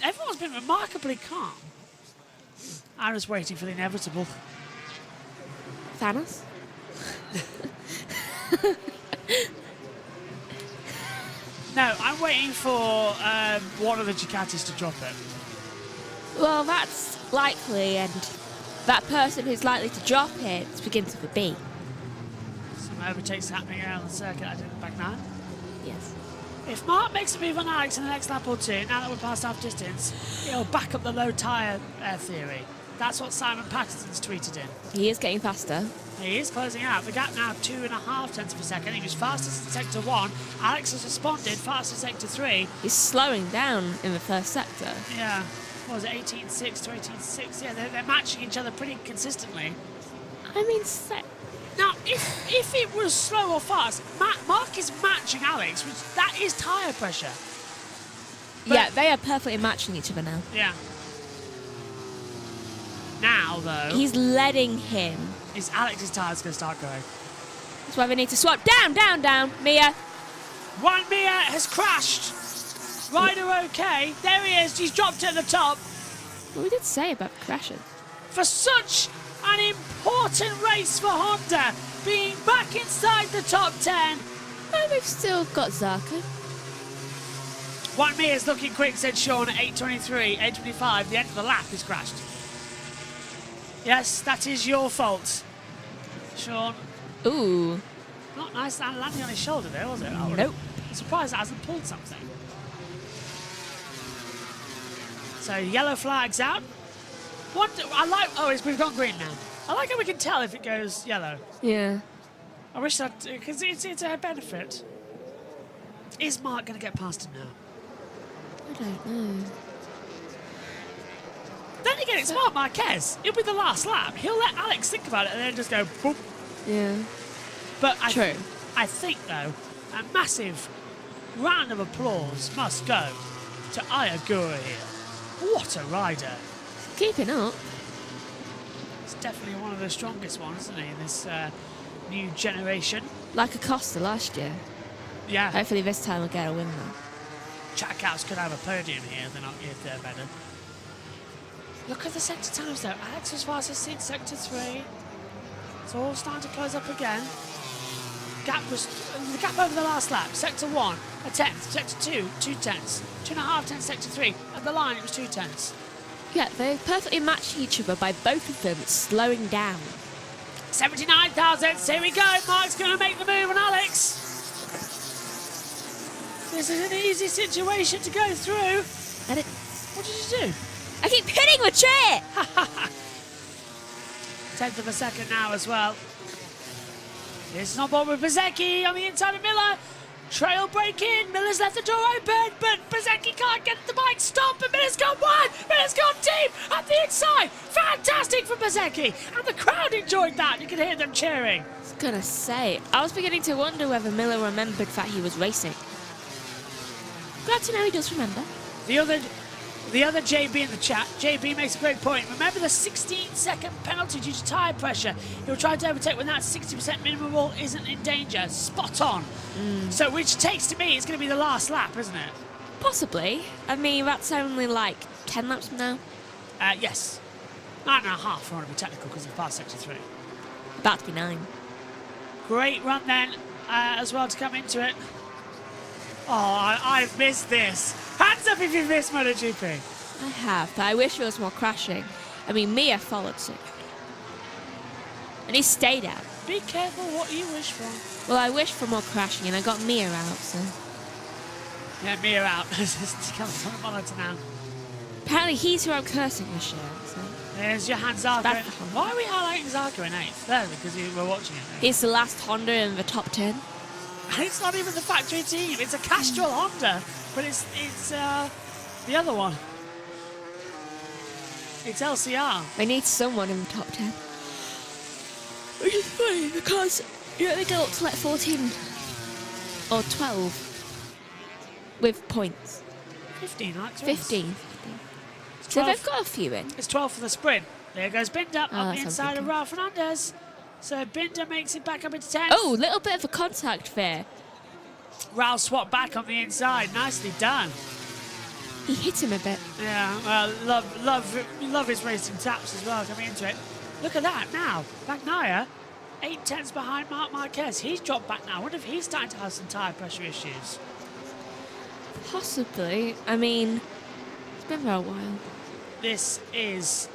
Everyone's been remarkably calm. I'm just waiting for the inevitable. Thanos? No, I'm waiting for one of the Ducatis to drop it. Well, that's likely, and that person who's likely to drop it begins with a B. overtakes happening around the circuit. I did it back now. Yes. If Mark makes a move on Alex in the next lap or two, now that we're past half distance, it'll back up the low tyre theory. That's what Simon Patterson's tweeted in. He is getting faster. He is closing out. The gap now 2.5 tenths per second. He was fastest in sector 1. Alex has responded fastest in sector 3. He's slowing down in the first sector. Yeah. What was it, 18.6 to 18.6? Yeah, they're matching each other pretty consistently. I mean, Now, if it was slow or fast, Mark is matching Alex, which that is tyre pressure. But yeah, they are perfectly matching each other now. yeah. Now, though, He's letting him. is Alex's tyres going to start going. That's why they need to swap. Down, down, down. Mia. One Mia has crashed. Ryder okay. There he is. He's dropped at the top. What we did say about crashing. For such an important race for Honda, being back inside the top 10. Oh, they've still got Zarko. One Mia's looking quick, said Sean at 8.23, 8.25. The end of the lap is crashed. Yes, that is your fault, Sean. Ooh. Not nice landing on his shoulder there, was it? Oh, Nope. I'm surprised it hasn't pulled something. So yellow flag's out. We've gone green now. I like how we can tell if it goes yellow. Yeah. I wish that, because it's a benefit. Is Mark going to get past him now? I don't know. Then again, it's Mark Marquez. It'll be the last lap. He'll let Alex think about it and then just go boop. Yeah. But True. I think, though, a massive round of applause must go to Ayagura here. What a rider. Keeping up. He's definitely one of the strongest ones, isn't he, in this new generation. Like Acosta last year. Yeah. Hopefully this time we'll get a win though. Trackhouse could have a podium here if they're better. Look at the sector times though. Alex was fastest in sector 3. It's all starting to close up again. The gap over the last lap. Sector 1, a tenth. Sector 2, 2 tenths. 2.5 tenths sector 3. At the line, it was 2 tenths. Yeah, they perfectly match each other by both of them slowing down. 79 thousandths. Here we go. Mark's going to make the move on Alex. This is an easy situation to go through. What did you do? I keep hitting the chair! Tenth of a second now as well. This is on board with Bezzecchi on the inside of Miller. Trail break in. Miller's left the door open, but Bezzecchi can't get the bike stopped. And Miller's gone wide. Miller's gone deep at the inside. Fantastic for Bezzecchi. And the crowd enjoyed that. You could hear them cheering. I was gonna say, I was beginning to wonder whether Miller remembered that he was racing. Glad to know he does remember. The other JB in the chat, JB makes a great point. Remember the 16-second penalty due to tyre pressure. He'll try to overtake when that 60% minimum rule isn't in danger. Spot on. So which takes to me, it's going to be the last lap, isn't it? Possibly. I mean, that's only like 10 laps from now. Yes. 9.5 if I want to be technical because it's past sector 3. About to be 9. Great run then as well to come into it. Oh, I've missed this. Hands up if you've missed MotoGP. I have, but I wish there was more crashing. I mean, Mia followed suit. And he stayed out. Be careful what you wish for. Well, I wish for more crashing, and I got Mia out, so... Yeah, Mia out. It's coming on the monitor now. Apparently he's who I'm cursing this year, so... There's Johan Zarco. That's the Honda. Why are we highlighting Zarco in 8th? There, because we're watching it. He's the last Honda in the top 10. And it's not even the factory team. It's a Castrol Honda, but it's the other one. It's LCR. They need someone in the top 10. Which is funny, because you know they go up to like 14 or 12 with points. 15, like 15. So they've got a few in. It's 12 for the sprint. There goes Binder up the that's inside of something. Raul Fernandez. So Binder makes it back up into 10. Oh, little bit of a contact there. Raul swapped back on the inside. Nicely done. He hit him a bit. Yeah, well, love his racing taps as well coming into it. Look at that now. Bagnaia, 8 tenths behind Marc Marquez. He's dropped back now. I wonder if he's starting to have some tyre pressure issues. Possibly. I mean, it's been for a while. This is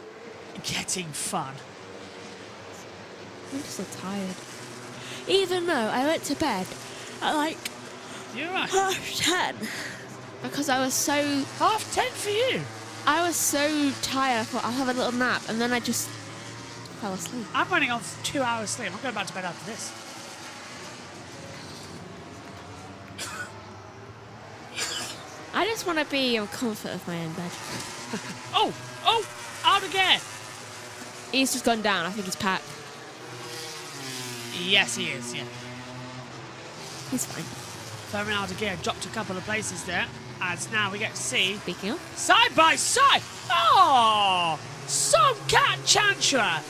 getting fun. I'm just so tired. Even though I went to bed at like You're right. 10:30 because I was so 10:30 for you. I was so tired. I thought I'll have a little nap, and then I just fell asleep. I'm running on 2 hours sleep. I'm going back to bed after this. I just want to be in comfort of my own bed. Oh, out again. He's just gone down. I think he's packed. Yes, he is, yeah. He's fine. Throwing out again, dropped a couple of places there. As now we get to see Speaking of, side by side. Oh, some cat chantra.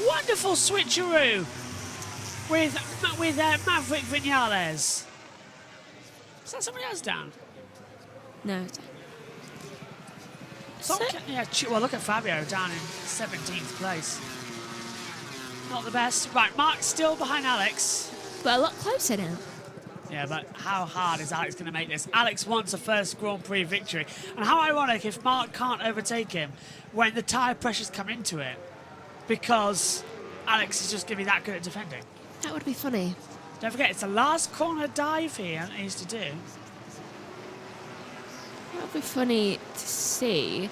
Wonderful switcheroo with Maverick Vinales. Is that somebody else down? no. It's Some So- cat, yeah. Well, look at Fabio down in 17th place. Not the best. Right, Mark's still behind Alex. but a lot closer now. Yeah, but how hard is Alex going to make this? Alex wants a first Grand Prix victory. And how ironic if Mark can't overtake him when the tyre pressures come into it, because Alex is just going to be that good at defending. That would be funny. Don't forget, it's the last corner dive here that he needs to do. That would be funny to see,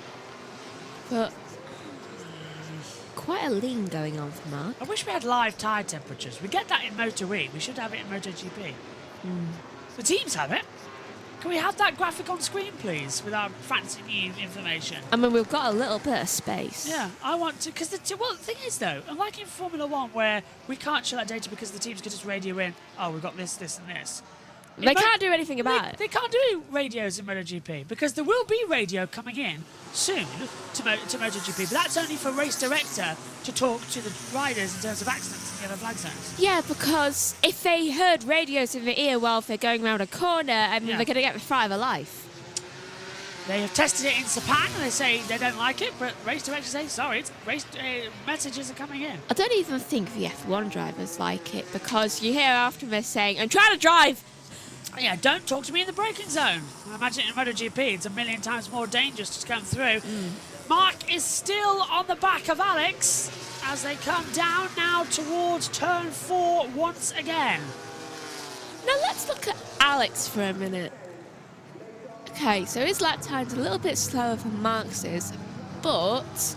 but quite a lean going on for Mark. I wish we had live tyre temperatures. We get that in MotoE. We should have it in MotoGP. The teams have it. Can we have that graphic on screen, please, without fancy new information? I mean, we've got a little bit of space. Yeah, I want to, because the thing is though, unlike in Formula One where we can't show that data because the teams can just radio in, oh, we've got this, this, and this. They can't do anything about it. They can't do radios in MotoGP because there will be radio coming in soon to MotoGP, but that's only for race director to talk to the riders in terms of accidents and yellow flag zones. Yeah, because if they heard radios in their ear while they're going around a corner, I mean, Yeah. they're going to get the fright of their life. They have tested it in Japan and they say they don't like it, but race directors say, sorry, it's race messages are coming in. I don't even think the F1 drivers like it because you hear after them saying, I'm trying to drive. Yeah, don't talk to me in the braking zone. I imagine in MotoGP it's a million times more dangerous to come through. Mark is still on the back of Alex as they come down now towards turn 4 once again. Now let's look at Alex for a minute. Okay, so his lap time's a little bit slower than Mark's, but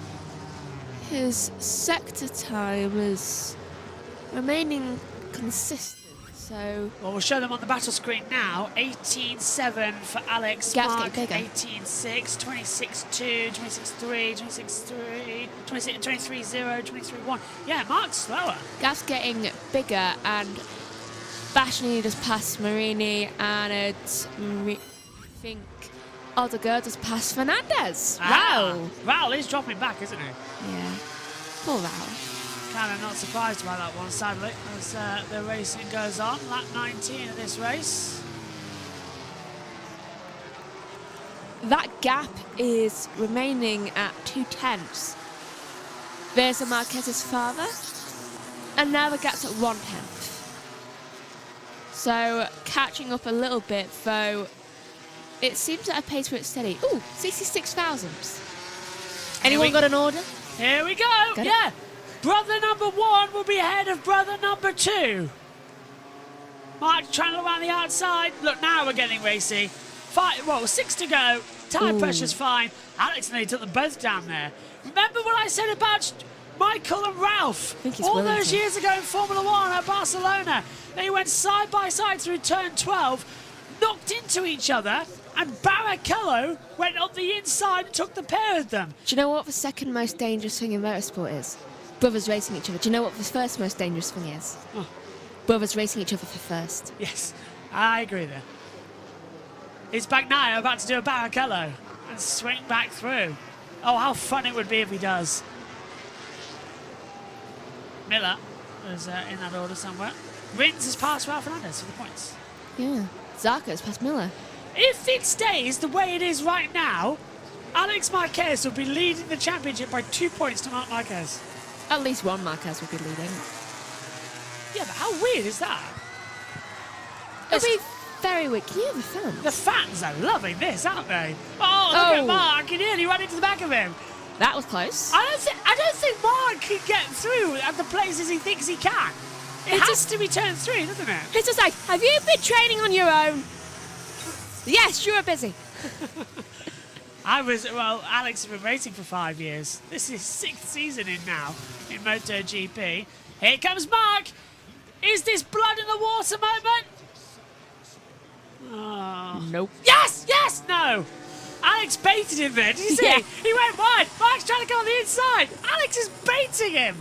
his sector time is remaining consistent. So Well, we'll show them on the battle screen now. 18.7 for Alex. Gap's Mark, getting bigger. 18.6, 26.2, 26.3, 26.3, 23.0, 23.1. Yeah, Mark's slower. gap's getting bigger, and Bastianini just passed Marini, and it's I think Odegaard just passed Fernandez. Wow. Raul is dropping back, isn't he? Yeah. Poor Raul. Kind of not surprised by that one, sadly, as the racing goes on. Lap 19 of this race. That gap is remaining at 2/10. There's a Marquez's father, and now the gap's at 1/10. So catching up a little bit, though. It seems at a pace where it's steady. Ooh, 66 thousandths. Anyone got an order? Here we go. Got it? Yeah. Brother number 1 will be ahead of brother number 2. Mark trying to look around the outside. Look, now we're getting racy. 6 to go. Tire pressure's fine. Alex nearly took them both down there. Remember what I said about Michael and Ralph think he's all willing those to. years ago in Formula 1 at Barcelona? They went side by side through turn 12, knocked into each other, and Barrichello went up the inside and took the pair of them. Do you know what the second most dangerous thing in motorsport is? Brothers racing each other. Do you know what the first most dangerous thing is? Oh. Brothers racing each other for first. Yes, I agree there. He's back now, about to do a Barrichello and swing back through. Oh, how fun it would be if he does. Miller is in that order somewhere. Rins has passed Raul Fernandez for the points. Yeah. Zarco's past Miller. If it stays the way it is right now, Alex Marquez will be leading the championship by 2 points to Marc Marquez. At least one Marquez will be leading. Yeah, but how weird is that? It'll be very weird. Can you hear the fans? The fans are loving this, aren't they? Oh, look at Mark. He nearly ran into the back of him. That was close. I don't think Mark can get through at the places he thinks he can. It has to be turn 3, doesn't it? It's just like, have you been training on your own? Yes, you were busy. Alex has been racing for 5 years. This is 6th season in now in MotoGP. Here comes Mark. Is this blood in the water moment? Oh. Nope. Yes, no. Alex baited him there. Did you see? Yeah. He went wide. Mark's trying to go on the inside. Alex is baiting him.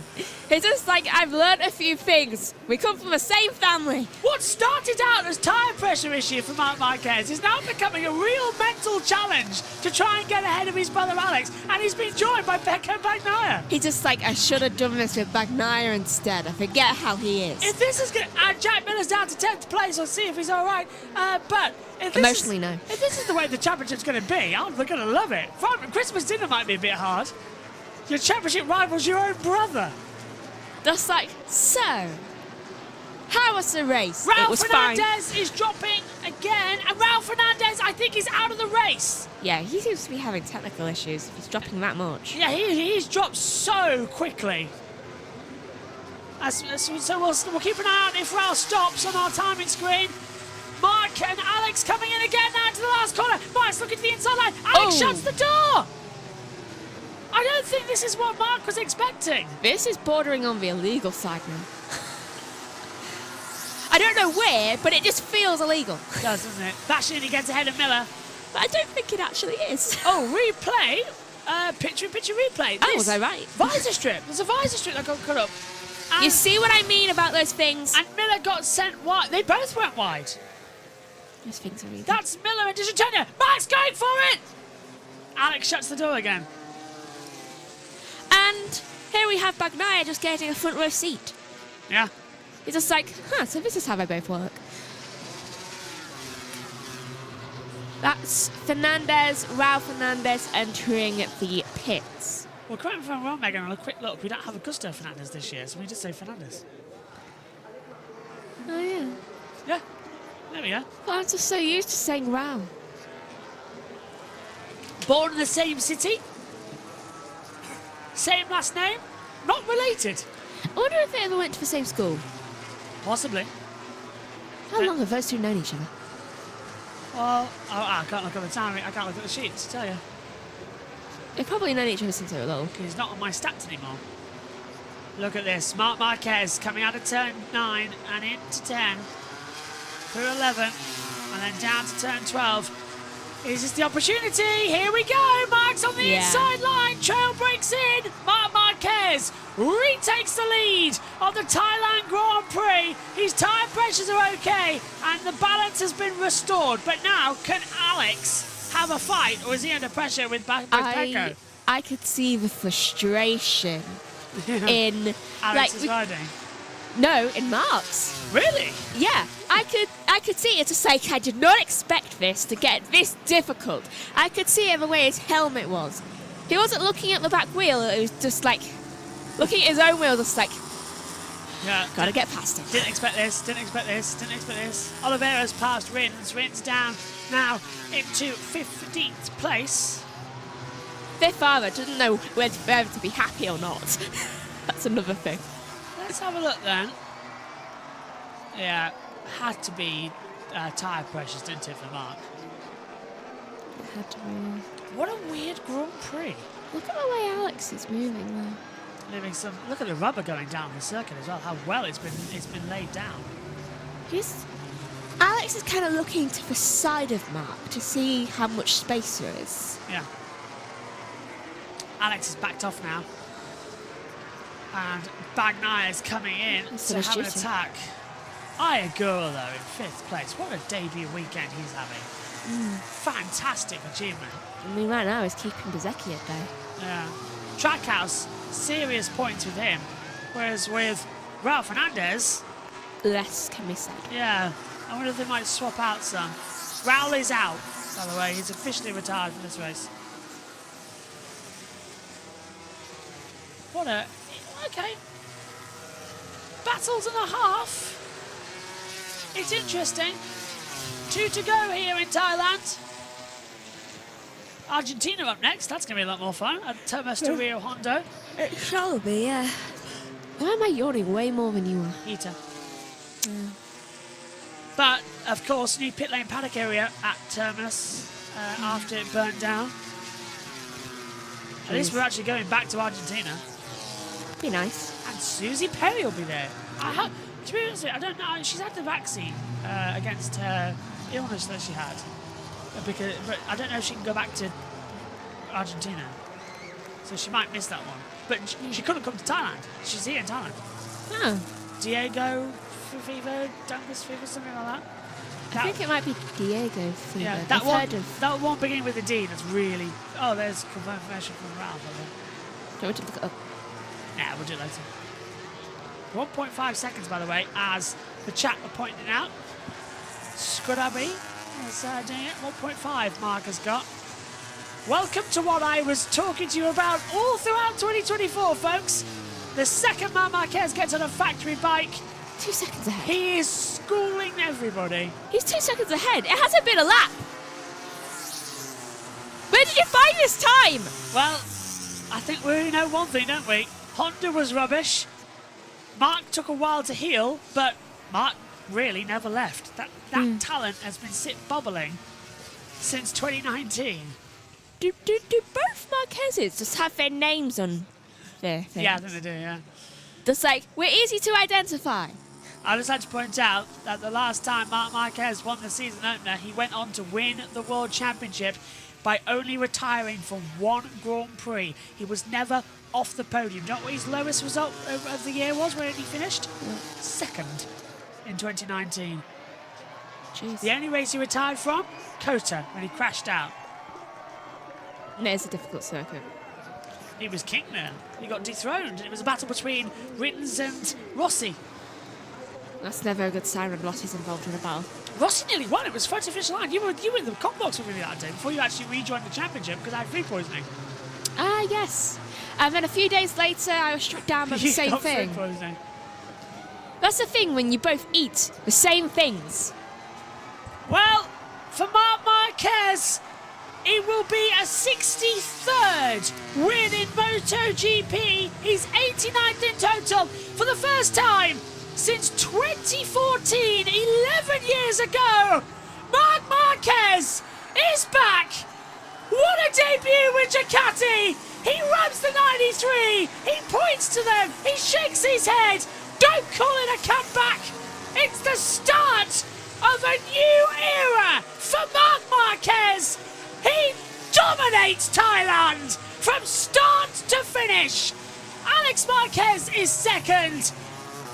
It's just like, I've learned a few things. We come from the same family. What started out as tyre pressure issue for Marc Marquez is now becoming a real mental challenge to try and get ahead of his brother Alex, and he's been joined by Pecco Bagnaia. He's just like, I should have done this with Bagnaia instead. I forget how he is. If this is good, Jack Miller's down to 10th place. We'll see if he's all right. But if this Emotionally, no. If this is the way the championship's going to be, we're going to love it. Christmas dinner might be a bit hard. Your championship rival's your own brother. Just like, so, how was the race? It Raul was fine. Fernandez is dropping again, and Raul Fernandez, I think, is out of the race. Yeah, he seems to be having technical issues if he's dropping that much. Yeah, he's dropped so quickly. So we'll keep an eye out if Raul stops on our timing screen. Mark and Alex coming in again now to the last corner. Mark's looking to the inside line. Alex shuts the door. I don't think this is what Mark was expecting. This is bordering on the illegal side now. I don't know where, but it just feels illegal. It does, doesn't it? Bashini gets ahead of Miller. But I don't think it actually is. Oh, replay. Picture-in-picture replay. Oh, was I right? Visor strip. There's a visor strip that got cut up. And, you see what I mean about those things? And Miller got sent wide. They both went wide. Those things are illegal. That's Miller and Disentenia. Mark's going for it. Alex shuts the door again. And here we have Bagnaia just getting a front row seat. Yeah. He's just like, so this is how they both work. That's Raul Fernandez entering the pits. Well, correct me if I'm wrong, Megan, on a quick look, we don't have Augusto Fernandez this year, so we just say Fernandez. Oh, yeah. Yeah. There we go. Well, I'm just so used to saying Raul. Born in the same city. Same last name. Not related. I wonder if they ever went to the same school. Possibly. How long have those two known each other? Well, I can't look at the time. I can't look at the sheets to tell you. They've probably known each other since they were little. He's not on my stats anymore. Look at this. Marc Marquez coming out of turn 9 and into 10. Through 11. And then down to turn 12. Is this the opportunity? Here we go. Mark's on the inside line. Trail breaks in. Marc Marquez retakes the lead of the Thailand Grand Prix. His tyre pressures are okay and the balance has been restored. But now, can Alex have a fight, or is he under pressure with Pecco? I could see the frustration in Alex's riding. No, in Mark's. Really? Yeah, I could see it. It's like, I did not expect this to get this difficult. I could see it the way his helmet was. He wasn't looking at the back wheel. It was just like looking at his own wheel, just like, yeah, gotta get past it. Didn't expect this. Didn't expect this. Didn't expect this. Oliveira's passed Rins. Rins down now into 15th place. Their father doesn't know whether to be happy or not. That's another thing. Let's have a look then. Yeah, had to be tyre pressures, didn't it, for Mark? It had to be. What a weird Grand Prix. Look at the way Alex is moving there. Look at the rubber going down the circuit as well. How well it's been laid down. Alex is kind of looking to the side of Mark to see how much space there is. Yeah. Alex is backed off now. And Bagnaia is coming in to have an attack. Ayagura, though, in 5th place. What a debut weekend he's having. Fantastic achievement. I mean, right now he's keeping Bezzecchi at bay. Yeah. Trackhouse, serious points with him. Whereas with Raul Fernandez... less can be said. Yeah. I wonder if they might swap out some. Raul is out, by the way. He's officially retired from this race. What a... Okay. Battles and a half. It's interesting. 2 to go here in Thailand. Argentina up next. That's going to be a lot more fun at Thomas de Rio Hondo. It shall be, yeah. Why am I yawning way more than you are? Eater. But, of course, new pit lane paddock area at Terminus after it burnt down. At least we're actually going back to Argentina. Be nice. And Susie Perry will be there. To be honest, I don't know. She's had the vaccine against her illness that she had. But I don't know if she can go back to Argentina. So she might miss that one. But she couldn't come to Thailand. She's here in Thailand. Oh. Diego fever, Dungus fever, something like that. I think it might be Diego fever. Yeah, that one beginning with a D that's really... Oh, there's confirmation from Ralph. Do you want to look it up? Yeah, we'll do it later. 1.5 seconds, by the way, as the chat are pointing out. Scrubby is doing it. 1.5 Mark has got. Welcome to what I was talking to you about all throughout 2024, folks. The second Marc Marquez gets on a factory bike. 2 seconds ahead. He is schooling everybody. He's 2 seconds ahead. It hasn't been a lap. Where did you find this time? Well, I think we already know one thing, don't we? Honda was rubbish. Mark took a while to heal, but Mark really never left. That talent has been bubbling since 2019. Do both Marquezes just have their names on their things? Yeah, I think they do, yeah. Just like, we're easy to identify. I just like to point out that the last time Marc Marquez won the season opener, he went on to win the World Championship by only retiring from one Grand Prix. He was never off the podium. Do you know what his lowest result of the year was when he finished? Second in 2019. Jeez. The only race he retired from? Kota, when he crashed out. No, it's a difficult circuit. He was king there. He got dethroned. It was a battle between Rittens and Rossi. That's never a good sign when Lottie's involved in a battle. Rossi nearly won. It was front to finish line. You were in the comp box with me that day before you actually rejoined the championship because I had food poisoning. Ah, yes. And then a few days later, I was struck down by the same thing. Food poisoning. That's the thing when you both eat the same things. Well, for Marc Marquez, it will be a 63rd win in MotoGP. He's 89th in total for the first time since 2014, 11 years ago. Marc Marquez is back. What a debut with Ducati. He runs the 93. He points to them. He shakes his head. Don't call it a comeback. It's the start of a new era for Marc Marquez. He dominates Thailand from start to finish. Alex Marquez is second.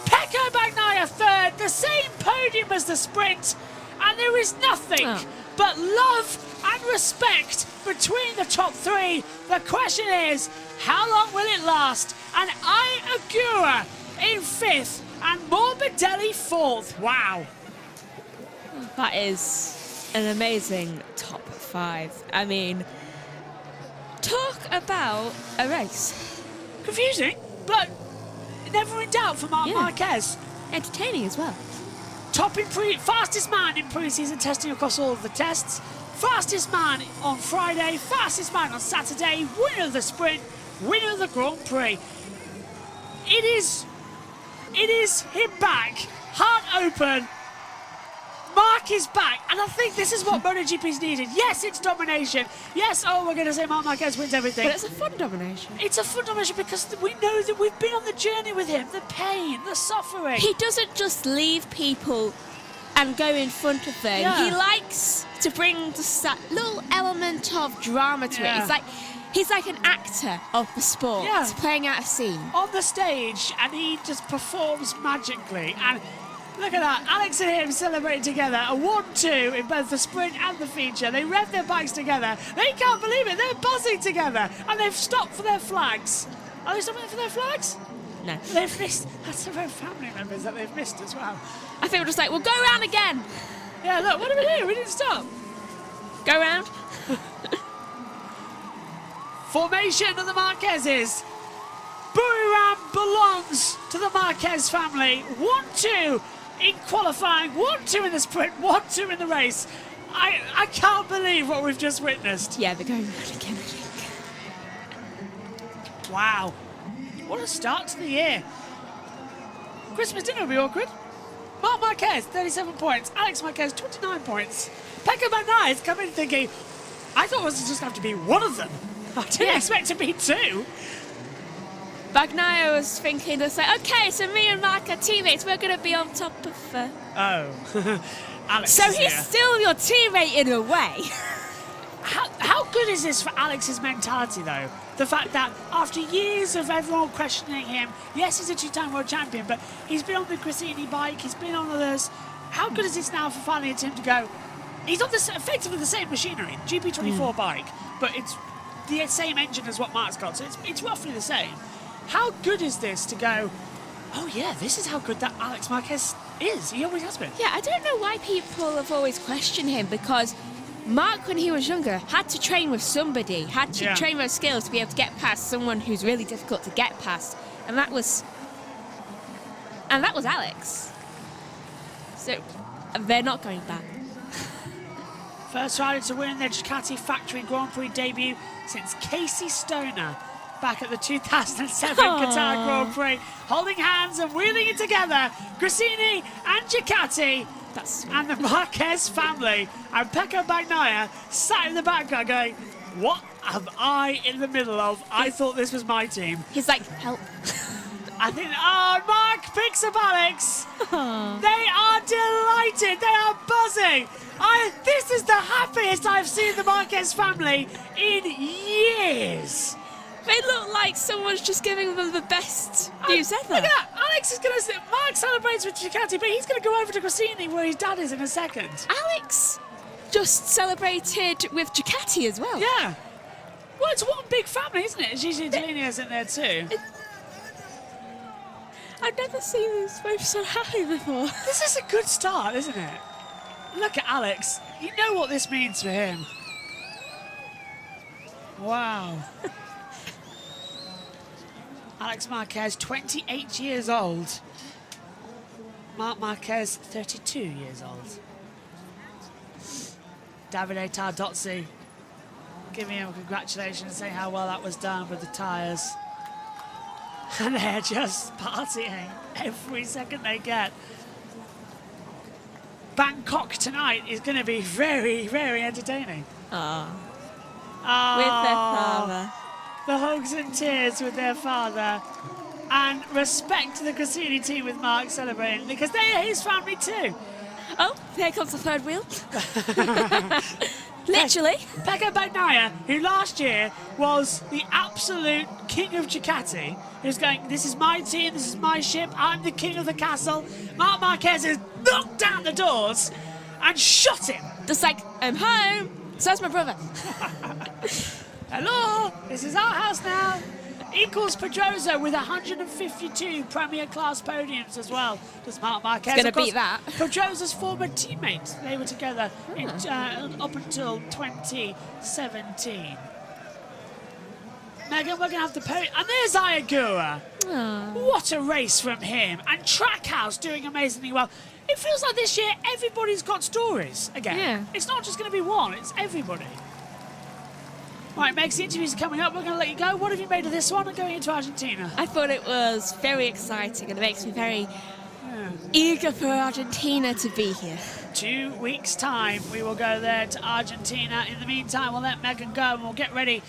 Pecco Bagnaia third. The same podium as the sprint. And there is nothing but love and respect between the top three. The question is, how long will it last? And Agura in fifth and Morbidelli fourth. Wow. That is an amazing top five. I mean, talk about a race. Confusing, but never in doubt for Marc Marquez. Entertaining as well. Top in fastest man in pre-season testing across all of the tests. Fastest man on Friday, fastest man on Saturday, winner of the sprint, winner of the Grand Prix. It is him back, heart open. Mark is back, and I think this is what MotoGP's needed. Yes, it's domination. Yes, we're going to say Marc Marquez wins everything. But it's a fun domination. It's a fun domination because we know that we've been on the journey with him. The pain, the suffering. He doesn't just leave people and go in front of them. Yeah. He likes to bring just that little element of drama to it. He's like an actor of the sport, playing out a scene. On the stage, and he just performs magically. And look at that, Alex and him celebrating together. A 1-2 in both the sprint and the feature. They rev their bikes together. They can't believe it. They're buzzing together. And they've stopped for their flags. Are they stopping for their flags? No. They've missed. That's their own family members that they've missed as well. I think we're just like, we'll go around again. Yeah, look, what did we do? We didn't stop. Go around. Formation of the Marquezes. Buriram belongs to the Marquez family. 1-2 in qualifying, 1-2 in the sprint, 1-2 in the race. I can't believe what we've just witnessed. Yeah, they're going around again, I think. Wow. What a start to the year. Christmas dinner will be awkward. Marc Marquez, 37 points. Alex Marquez, 29 points. Pecco Bagnaia is coming thinking, I thought it was just have to be one of them. I didn't expect to be two. Bagnaia was thinking, it's like, okay, so me and Mark are teammates. We're going to be on top of... Oh. Alex So is he's here. still your teammate in a way. How good is this for Alex's mentality, though? The fact that after years of everyone questioning him, yes, he's a two-time world champion, but he's been on the Gresini bike, he's been on others. How good is this now for finally him to go, he's on this effectively the same machinery, GP24 bike, but it's the same engine as what Mark's got, so it's roughly the same. How good is this to go, oh yeah, this is how good that Alex Marquez is. He always has been. Yeah, I don't know why people have always questioned him, because Mark, when he was younger, had to train with somebody, had to train those skills to be able to get past someone who's really difficult to get past, and that was Alex. So they're not going back. First rider to win their Ducati Factory Grand Prix debut since Casey Stoner back at the 2007 Qatar Grand Prix, holding hands and wheeling it together. Gresini and Ducati. That's sweet. And the Marquez family and Pecco Bagnaia sat in the background going, what am I in the middle of? I thought this was my team. He's like, help. I think, Mark picks up Alex. They are delighted. They are buzzing. This is the happiest I've seen the Marquez family in years. They look like someone's just giving them the best news ever. Look at that. Alex is going to... Mark celebrates with Ducati, but he's going to go over to Gresini where his dad is in a second. Alex just celebrated with Ducati as well. Yeah. Well, it's one big family, isn't it? Gigi Dell'Igna's in there too. I've never seen them both so happy before. This is a good start, isn't it? Look at Alex. You know what this means for him. Wow. Alex Marquez, 28 years old. Marc Marquez, 32 years old. Davide Tardozzi giving him congratulations, saying how well that was done with the tyres. And they're just partying every second they get. Bangkok tonight is going to be very, very entertaining. With their father. The hugs and tears with their father. And respect to the Gresini team with Mark celebrating, because they are his family too. Oh, here comes the third wheel. Literally. Pecco Bagnaia, who last year was the absolute king of Ducati, who's going, this is my team, this is my ship, I'm the king of the castle. Marc Marquez has knocked down the doors and shot him. Just like, I'm home. So's my brother. Hello, this is our house now. Equals Pedrosa with 152 Premier Class podiums as well. Does Marc Marquez. He's going to beat that. Pedrosa's former teammate. They were together in, up until 2017. Megan, we're going to have the podium. And there's Ayagura. What a race from him. And Trackhouse doing amazingly well. It feels like this year everybody's got stories again. Yeah. It's not just going to be one, it's everybody. Right, Megs, the interviews are coming up. We're going to let you go. What have you made of this one and going into Argentina? I thought it was very exciting and it makes me very eager for Argentina to be here. 2 weeks' time, we will go there to Argentina. In the meantime, we'll let Megan go and we'll get ready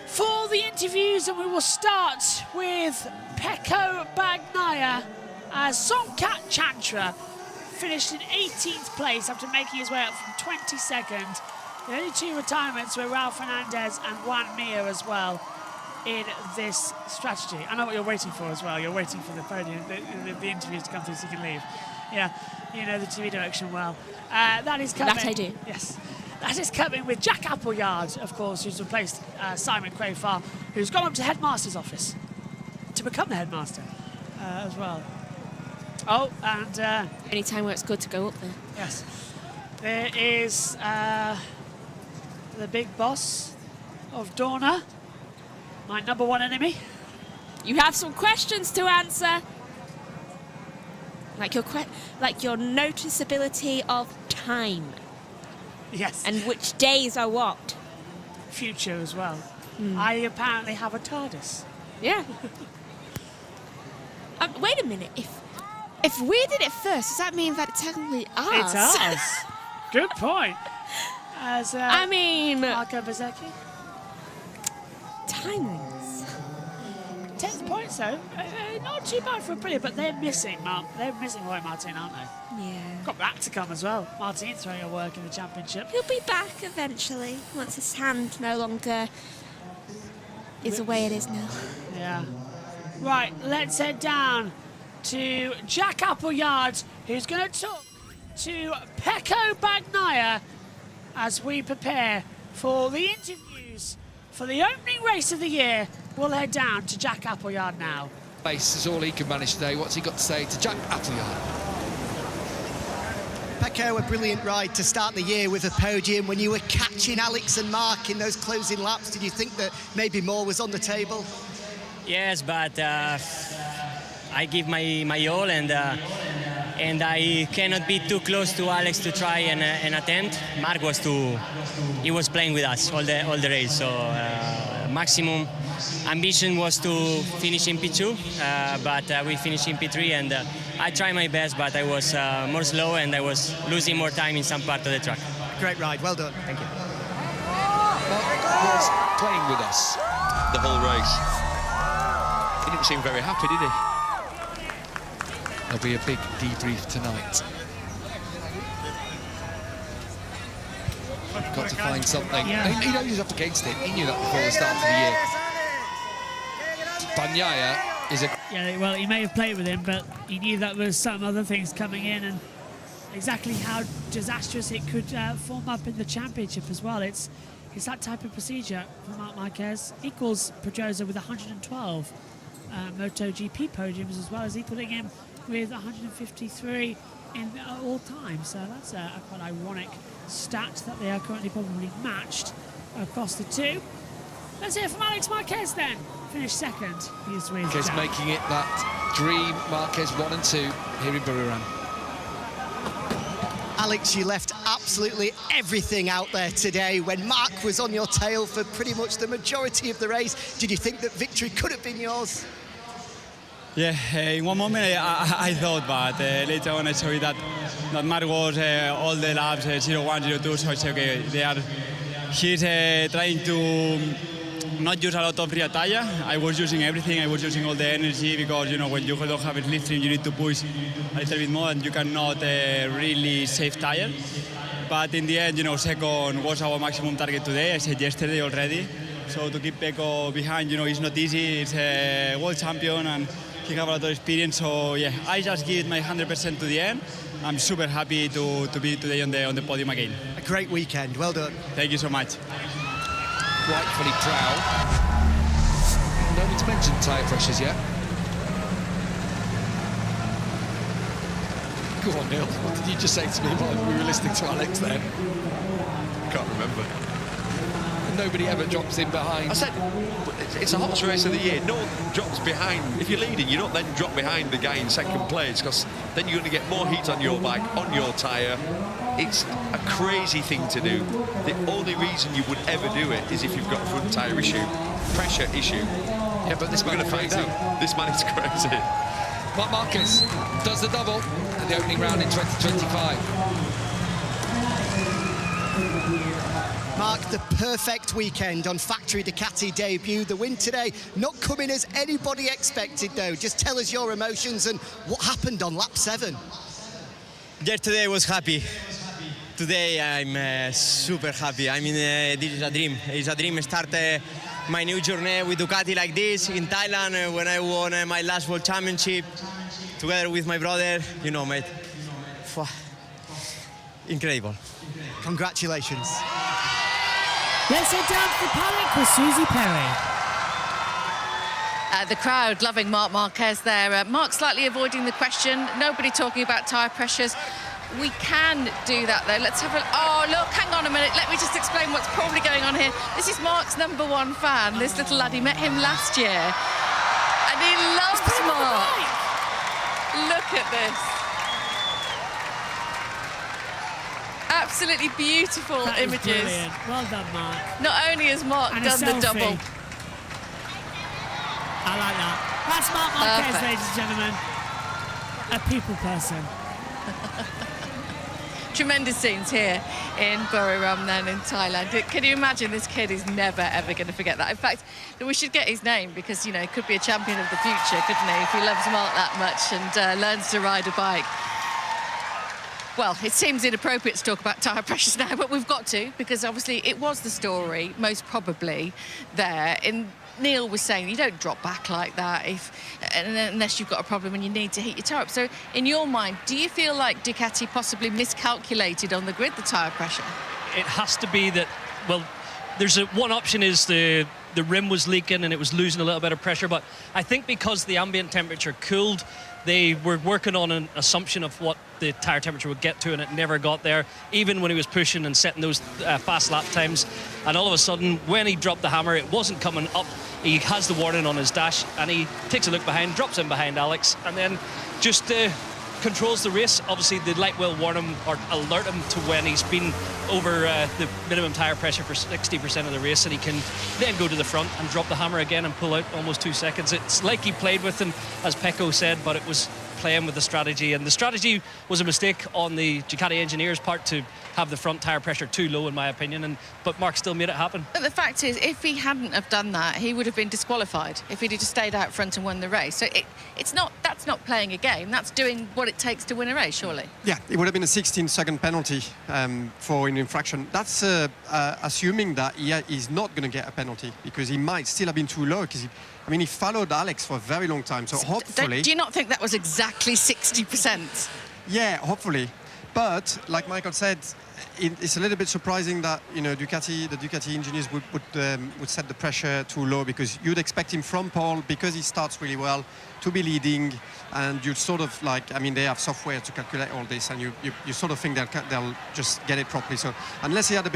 for the interviews, and we will start with Pecco Bagnaia as Songkat Chantra finished in 18th place after making his way up from 22nd. The only two retirements were Raul Fernandez and Juan Mir as well in this strategy. I know what you're waiting for as well. You're waiting for the podium, the interviews to come through so you can leave. Yeah, you know the TV direction well. That is coming. That I do. Yes. That is coming with Jack Appleyard, of course, who's replaced Simon Crayfar, who's gone up to headmaster's office to become the headmaster as well. Oh, and... Any time where it's good to go up there. Yes. There is the big boss of Dorna, my #1 enemy. You have some questions to answer. Like your noticeability of time. Yes. And which days are what. Future as well. I apparently have a TARDIS. Yeah. Wait a minute. If we did it first, does that mean that it's technically us? It's us. Good point. As, I mean, Marco Bezzecchi. timings. 10th points though. Not too bad for Aprilia, but they're missing Roy Martin, aren't they? Yeah. Got that to come as well. Martin throwing a work in the championship. He'll be back eventually once his hand no longer is the way it is now. Yeah. Right, let's head down to Jack Appleyard, who's going to talk to Pecco Bagnaia as we prepare for the interviews for the opening race of the year. We'll head down to Jack Appleyard now. Race is all he can manage today. What's he got to say to Jack Appleyard? Pecco, a brilliant ride to start the year with a podium. When you were catching Alex and Mark in those closing laps, did you think that maybe more was on the table? Yes, but I give my all, and I cannot be too close to Alex to try and attempt. Mark was he was playing with us all the race, so maximum ambition was to finish in P2, but we finished in P3, and I tried my best, but I was more slow and I was losing more time in some part of the track. Great ride, well done. Thank you. Mark was playing with us the whole race. He didn't seem very happy, did he? There'll be a big debrief tonight. Got to find something. Yeah. He knows he's up against it. He knew that before the start of the year. Bagnaia is a... Yeah, well, he may have played with him, but he knew that there was some other things coming in, and exactly how disastrous it could form up in the championship as well. It's that type of procedure for Marc Marquez. Equals Pedrosa with 112 MotoGP podiums, as well as equaling him with 153 in all time. So that's a quite ironic stat that they are currently probably matched across the two. Let's hear from Alex Marquez then. Finished second. He's with Marquez Jack. making it that dream Marquez 1 and 2 here in Buriram. Alex, you left absolutely everything out there today. When Mark was on your tail for pretty much the majority of the race, did you think that victory could have been yours? Yeah, in one moment I thought, but later on I saw that Mark was all the laps 0-1, 0-2, so I said, okay, he's trying to not use a lot of rear tire. I was using everything, I was using all the energy, because when you don't have a slipstream you need to push a little bit more and you cannot really save tire. But in the end, second was our maximum target today. I said yesterday already. So to keep Pecco behind, it's not easy. He's a world champion and he has a lot of experience. So yeah, I just give my 100% to the end. I'm super happy to be today on the podium again. A great weekend, well done. Thank you so much. Rightfully proud. No one's mentioned tyre pressures yet. Go on, Neil. What did you just say to me while we were listening to Alex then? Can't remember. Nobody ever drops in behind. I said, it's the hottest race of the year. No one drops behind. If you're leading, you don't then drop behind the guy in second place, because then you're going to get more heat on your bike, on your tyre. It's a crazy thing to do. The only reason you would ever do it is if you've got a front tyre issue, pressure issue. Yeah, but this We're going to find out. This man is crazy. Marc Marquez does the double in the opening round in 2025. Mark, the perfect weekend on factory Ducati debut. The win today not coming as anybody expected, though. Just tell us your emotions and what happened on lap 7. Yesterday I was happy. Today I'm super happy. I mean, this is a dream. It's a dream to start my new journey with Ducati like this in Thailand when I won my last World Championship together with my brother. Mate. Incredible. Congratulations. Let's head down to the paddock with Susie Perry. The crowd loving Marc Marquez there. Mark slightly avoiding the question. Nobody talking about tyre pressures. We can do that, though. Let's have a... Oh, look, hang on a minute. Let me just explain what's probably going on here. This is Mark's #1 fan, this little lad. He met him last year. And he loves Mark. Look at this. Absolutely beautiful That is images. brilliant. Well done, Mark. Not only has Mark And a done the selfie. double. I like that. That's Marc Marquez, Perfect. ladies and gentlemen. a people person. Tremendous scenes here in Buriram then in Thailand. Can you imagine? This kid is never ever going to forget that. In fact, we should get his name because, you know, he could be a champion of the future, couldn't he, if he loves Mark that much and learns to ride a bike. Well, it seems inappropriate to talk about tyre pressures now, but we've got to, because obviously it was the story, most probably, there. Neil was saying you don't drop back like that unless you've got a problem and you need to heat your tyre up. So, in your mind, do you feel like Ducati possibly miscalculated on the grid the tyre pressure? It has to be that, well, there's one option is the rim was leaking and it was losing a little bit of pressure, but I think because the ambient temperature cooled, they were working on an assumption of what the tyre temperature would get to, and it never got there, even when he was pushing and setting those fast lap times. And all of a sudden, when he dropped the hammer, it wasn't coming up. He has the warning on his dash, and he takes a look behind, drops in behind Alex, and then just controls the race. Obviously, the light will warn him or alert him to when he's been over the minimum tyre pressure for 60% of the race, and he can then go to the front and drop the hammer again and pull out almost 2 seconds. It's like he played with him, as Pecco said, but it was playing with the strategy, and the strategy was a mistake on the Ducati engineers' part to have the front tyre pressure too low, in my opinion, but Mark still made it happen. But the fact is, if he hadn't have done that, he would have been disqualified if he'd just stayed out front and won the race. So that's not playing a game, that's doing what it takes to win a race, surely. Yeah, it would have been a 16-second penalty for an infraction. That's assuming that he is not going to get a penalty, because he might still have been too low, because he followed Alex for a very long time, so hopefully... Do you not think that was exactly 60%? Yeah, hopefully. But, like Michael said, it's a little bit surprising that, you know, the Ducati engineers would set the pressure too low, because you'd expect him from pole, because he starts really well, to be leading, and you'd sort of like, they have software to calculate all this, and you sort of think they'll just get it properly. So unless he had a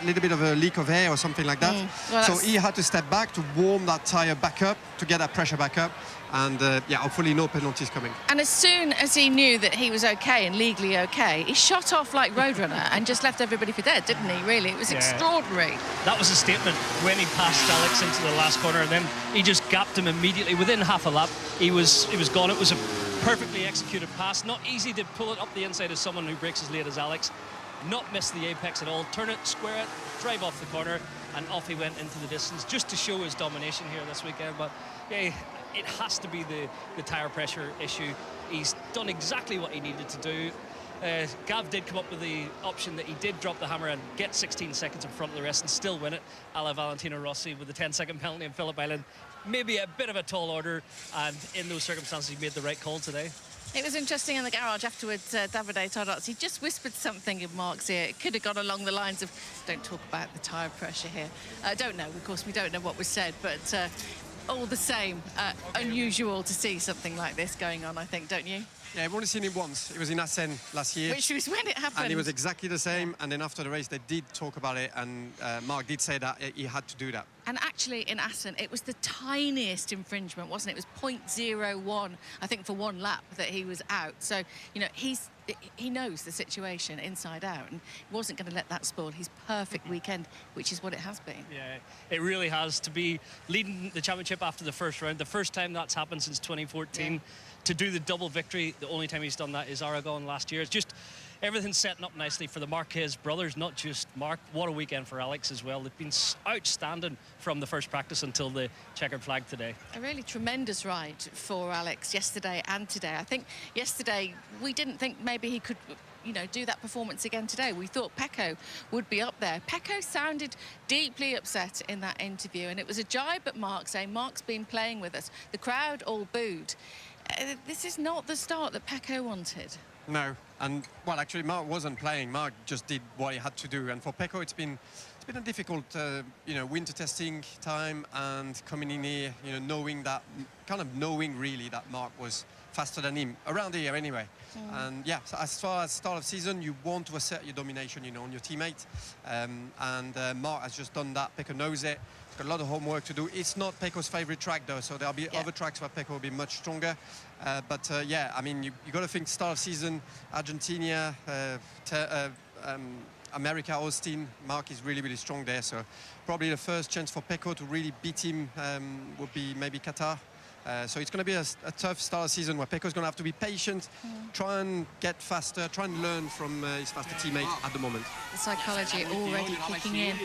little bit of a leak of air or something like that. Well, so he had to step back to warm that tyre back up, to get that pressure back up, and hopefully no penalties coming. And as soon as he knew that he was okay and legally okay, he shot off like Roadrunner and just left everybody for dead, didn't he, really? It was extraordinary. That was a statement when he passed Alex into the last corner, and then he just gapped him immediately. Within half a lap, he was gone. It was a perfectly executed pass. Not easy to pull it up the inside of someone who breaks as late as Alex. Not miss the apex at all, turn it, square it, drive off the corner, and off he went into the distance, just to show his domination here this weekend. But yeah, it has to be the tyre pressure issue. He's done exactly what he needed to do. Gav did come up with the option that he did drop the hammer and get 16 seconds in front of the rest and still win it, a la Valentino Rossi with the 10-second penalty in Phillip Island. Maybe a bit of a tall order, and in those circumstances he made the right call today. It was interesting in the garage afterwards, Davide Todorz, he just whispered something in Mark's ear. It could have gone along the lines of, don't talk about the tyre pressure here. Don't know, of course, we don't know what was said, but all the same, unusual to see something like this going on, I think, don't you? Yeah, I've only seen it once. It was in Assen last year. Which was when it happened. And it was exactly the same. And then after the race, they did talk about it. And Mark did say that he had to do that. And actually, in Assen, it was the tiniest infringement, wasn't it? It was 0.01, I think, for one lap that he was out. So, you know, he knows the situation inside out, and wasn't going to let that spoil his perfect weekend, which is what it has been. Yeah, it really has. To be leading the championship after the first round, the first time that's happened since 2014. Yeah. To do the double victory, the only time he's done that is Aragon last year. It's just everything's setting up nicely for the Marquez brothers, not just Mark. What a weekend for Alex as well. They've been outstanding from the first practice until the checkered flag today. A really tremendous ride for Alex yesterday and today. I think yesterday we didn't think maybe he could, you know, do that performance again today. We thought Pecco would be up there. Pecco sounded deeply upset in that interview, and it was a jibe at Mark, saying Mark's been playing with us. The crowd all booed. This is not the start that Pecco wanted. No, and well, actually, Mark wasn't playing. Mark just did what he had to do, and for Pecco, it's been a difficult, winter testing time, and coming in here, knowing really that Mark was faster than him around here anyway. And yeah, so as far as start of season, you want to assert your domination, on your teammate, and Mark has just done that. Pecco knows it. Got a lot of homework to do. It's not Pecco's favorite track though, so there'll be other tracks where Pecco will be much stronger. But you got to think start of season, Argentina, America, Austin. Mark is really, really strong there. So probably the first chance for Pecco to really beat him would be maybe Qatar. So it's going to be a tough start of the season where Pecco's going to have to be patient, try and get faster, try and learn from his faster teammate at the moment. The psychology already kicking in.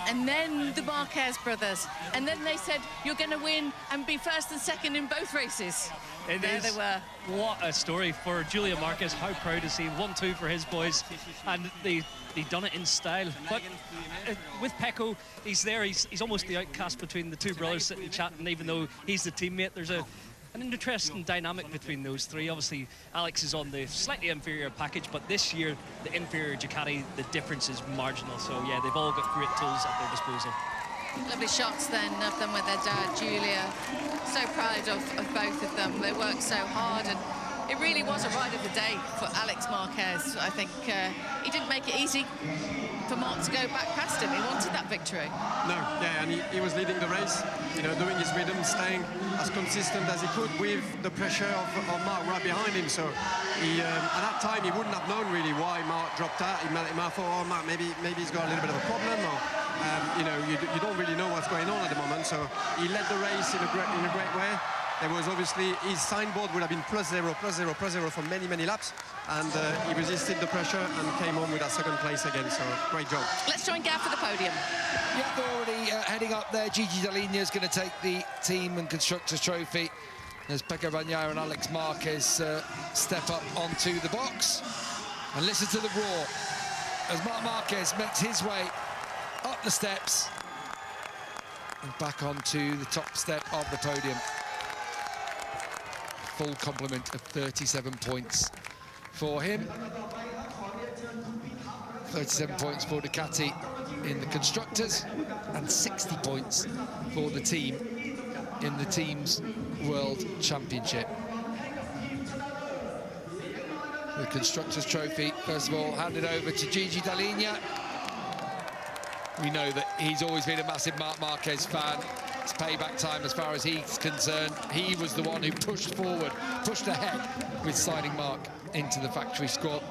And then the Marquez brothers. And then they said, you're going to win and be first and second in both races. There they were. What a story for Julian Marquez. How proud to see 1-2 for his boys. And they done it in style. But with Pecco, he's there. He's almost the outcast between the two brothers sitting chatting, even though he's the teammate. There's an interesting dynamic between those three. Obviously, Alex is on the slightly inferior package, but this year, the inferior Ducati, the difference is marginal. So, yeah, they've all got great tools at their disposal. Lovely shots then of them with their dad, Julia. So proud of both of them. They worked so hard, and it really was a ride of the day for Alex Marquez. I think he didn't make it easy for Mark to go back past him. He wanted that victory. No, yeah, and he was leading the race, you know, doing his rhythm, staying as consistent as he could with the pressure of Mark right behind him. So he, at that time, he wouldn't have known really why Mark dropped out. He might have thought, oh, Mark, maybe he's got a little bit of a problem, or you know, you don't really know what's going on at the moment. So he led the race in a great way. There was obviously his signboard would have been +0, +0, +0 for many laps, and he resisted the pressure and came home with that second place again. So great job. Let's join Gav for the podium. Yeah, they're already heading up there. Gigi Dall'Igna is going to take the team and constructors trophy as Pecco Bagnaia and Alex Marquez step up onto the box. And listen to the roar as Marc Marquez makes his way up the steps and back onto the top step of the podium. Full complement of 37 points for him. 37 points for Ducati in the constructors and 60 points for the team in the Teams World Championship. The constructors trophy, first of all, handed over to Gigi Dall'Igna. We know that he's always been a massive Marc Marquez fan. It's payback time as far as he's concerned. He was the one who pushed forward, pushed ahead with signing Marc into the factory squad.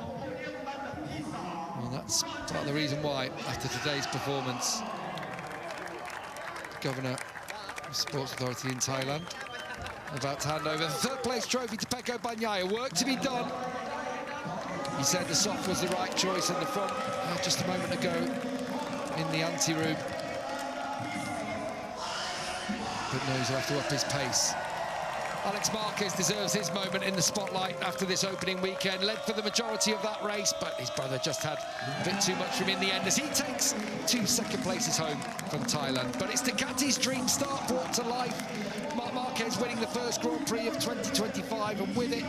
Well, that's part of the reason why, after today's performance, the Governor of Sports Authority in Thailand about to hand over the third-place trophy to Pecco Bagnaia. Work to be done. He said the soft was the right choice in the front just a moment ago in the ante-room. But knows he'll have to up his pace. Alex Marquez deserves his moment in the spotlight after this opening weekend. Led for the majority of that race, but his brother just had a bit too much from in the end as he takes 2 second places home from Thailand. But it's Ducati's dream start brought to life. Marc Marquez winning the first Grand Prix of 2025, and with it,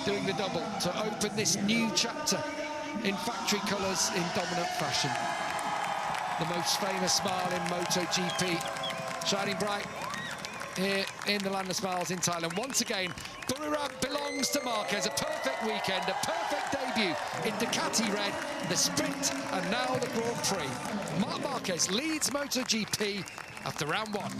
doing the double to open this new chapter in factory colours in dominant fashion. The most famous smile in MotoGP, shining bright here in the Land of Smiles in Thailand. Once again, Buriram belongs to Marquez. A perfect weekend, a perfect debut in Ducati red, the sprint, and now the Grand Prix. Marc Marquez leads MotoGP after round 1.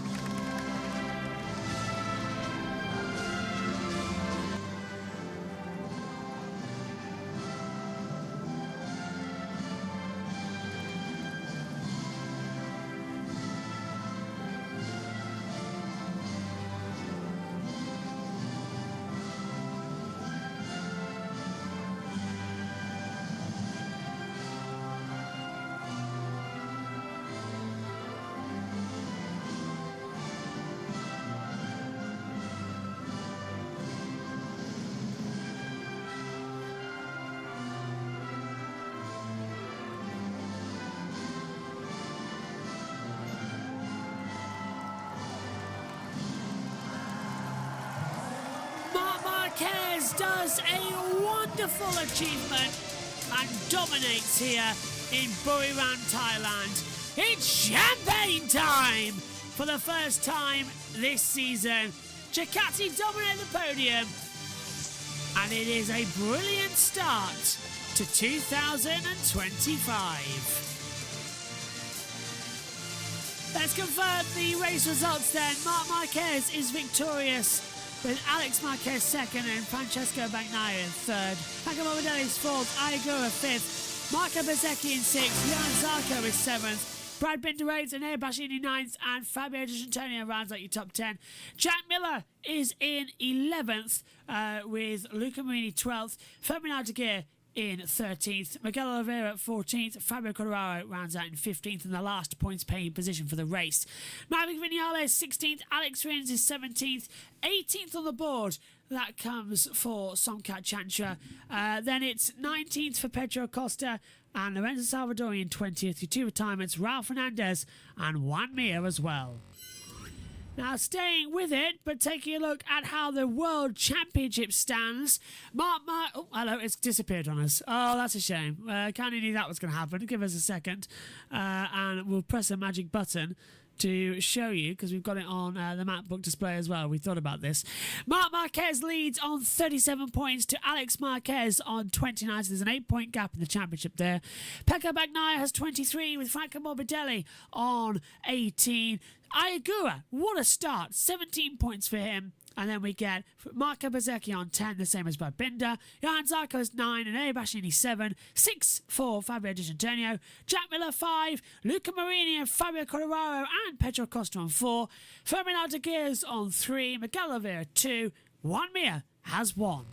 Marquez does a wonderful achievement and dominates here in Buriram, Thailand. It's champagne time! For the first time this season, Ducati dominate the podium, and it is a brilliant start to 2025. Let's confirm the race results then. Marc Marquez is victorious, with Alex Marquez second and Francesco Bagnaia in third. Pecco Morbidelli's fourth, Aigura fifth, Marco Bezzecchi in sixth, Johan Zarco is seventh, Brad Binder 8th, Anea Bashini 9th, and Fabio Di Giannantonio rounds out your top 10. Jack Miller is in 11th with Luca Marini 12th, Ferdinand de Geer in 13th, Miguel Oliveira 14th, Fabio Quartararo rounds out in 15th in the last points paying position for the race. Maverick Vinales 16th, Alex Rins is 17th, 18th on the board. That comes for Somkat Chantra. Then it's 19th for Pedro Acosta and Lorenzo Salvadorian 20th. Your two retirements, Ralph Fernandez and Juan Mir as well. Now, staying with it, but taking a look at how the World Championship stands. Oh, hello, it's disappeared on us. Oh, that's a shame. Kind of knew that was going to happen. Give us a second, and we'll press a magic button to show you, because we've got it on the MacBook display as well. We thought about this. Marc Marquez leads on 37 points to Alex Marquez on 29. So there's an 8-point gap in the championship there. Pecco Bagnaia has 23 with Franco Morbidelli on 18. Ayagura, what a start. 17 points for him. And then we get Marco Bezzecchi on 10, the same as Brad Binder. Johan Zarco is 9, and Anea Bashini 7. 6 for Fabio Di Giannantonio. Jack Miller 5. Luca Marini and Fabio Quartararo and Pedro Acosta on 4. Ferdinand de Geer on 3. Miguel Oliveira 2. Juan Mir has 1.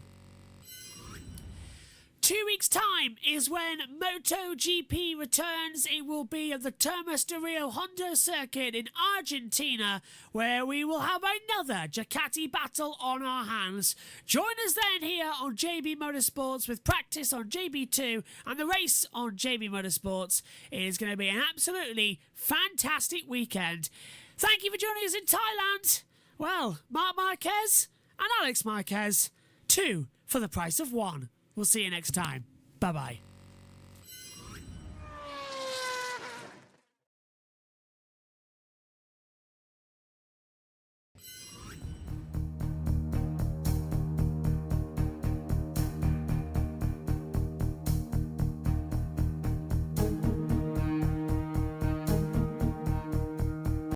2 weeks' time is when MotoGP returns. It will be at the Termas de Rio Honda circuit in Argentina, where we will have another Ducati battle on our hands. Join us then here on JB Motorsports with practice on JB2 and the race on JB Motorsports. It is going to be an absolutely fantastic weekend. Thank you for joining us in Thailand. Well, Marc Marquez and Alex Marquez, 2 for the price of 1. We'll see you next time. Bye-bye.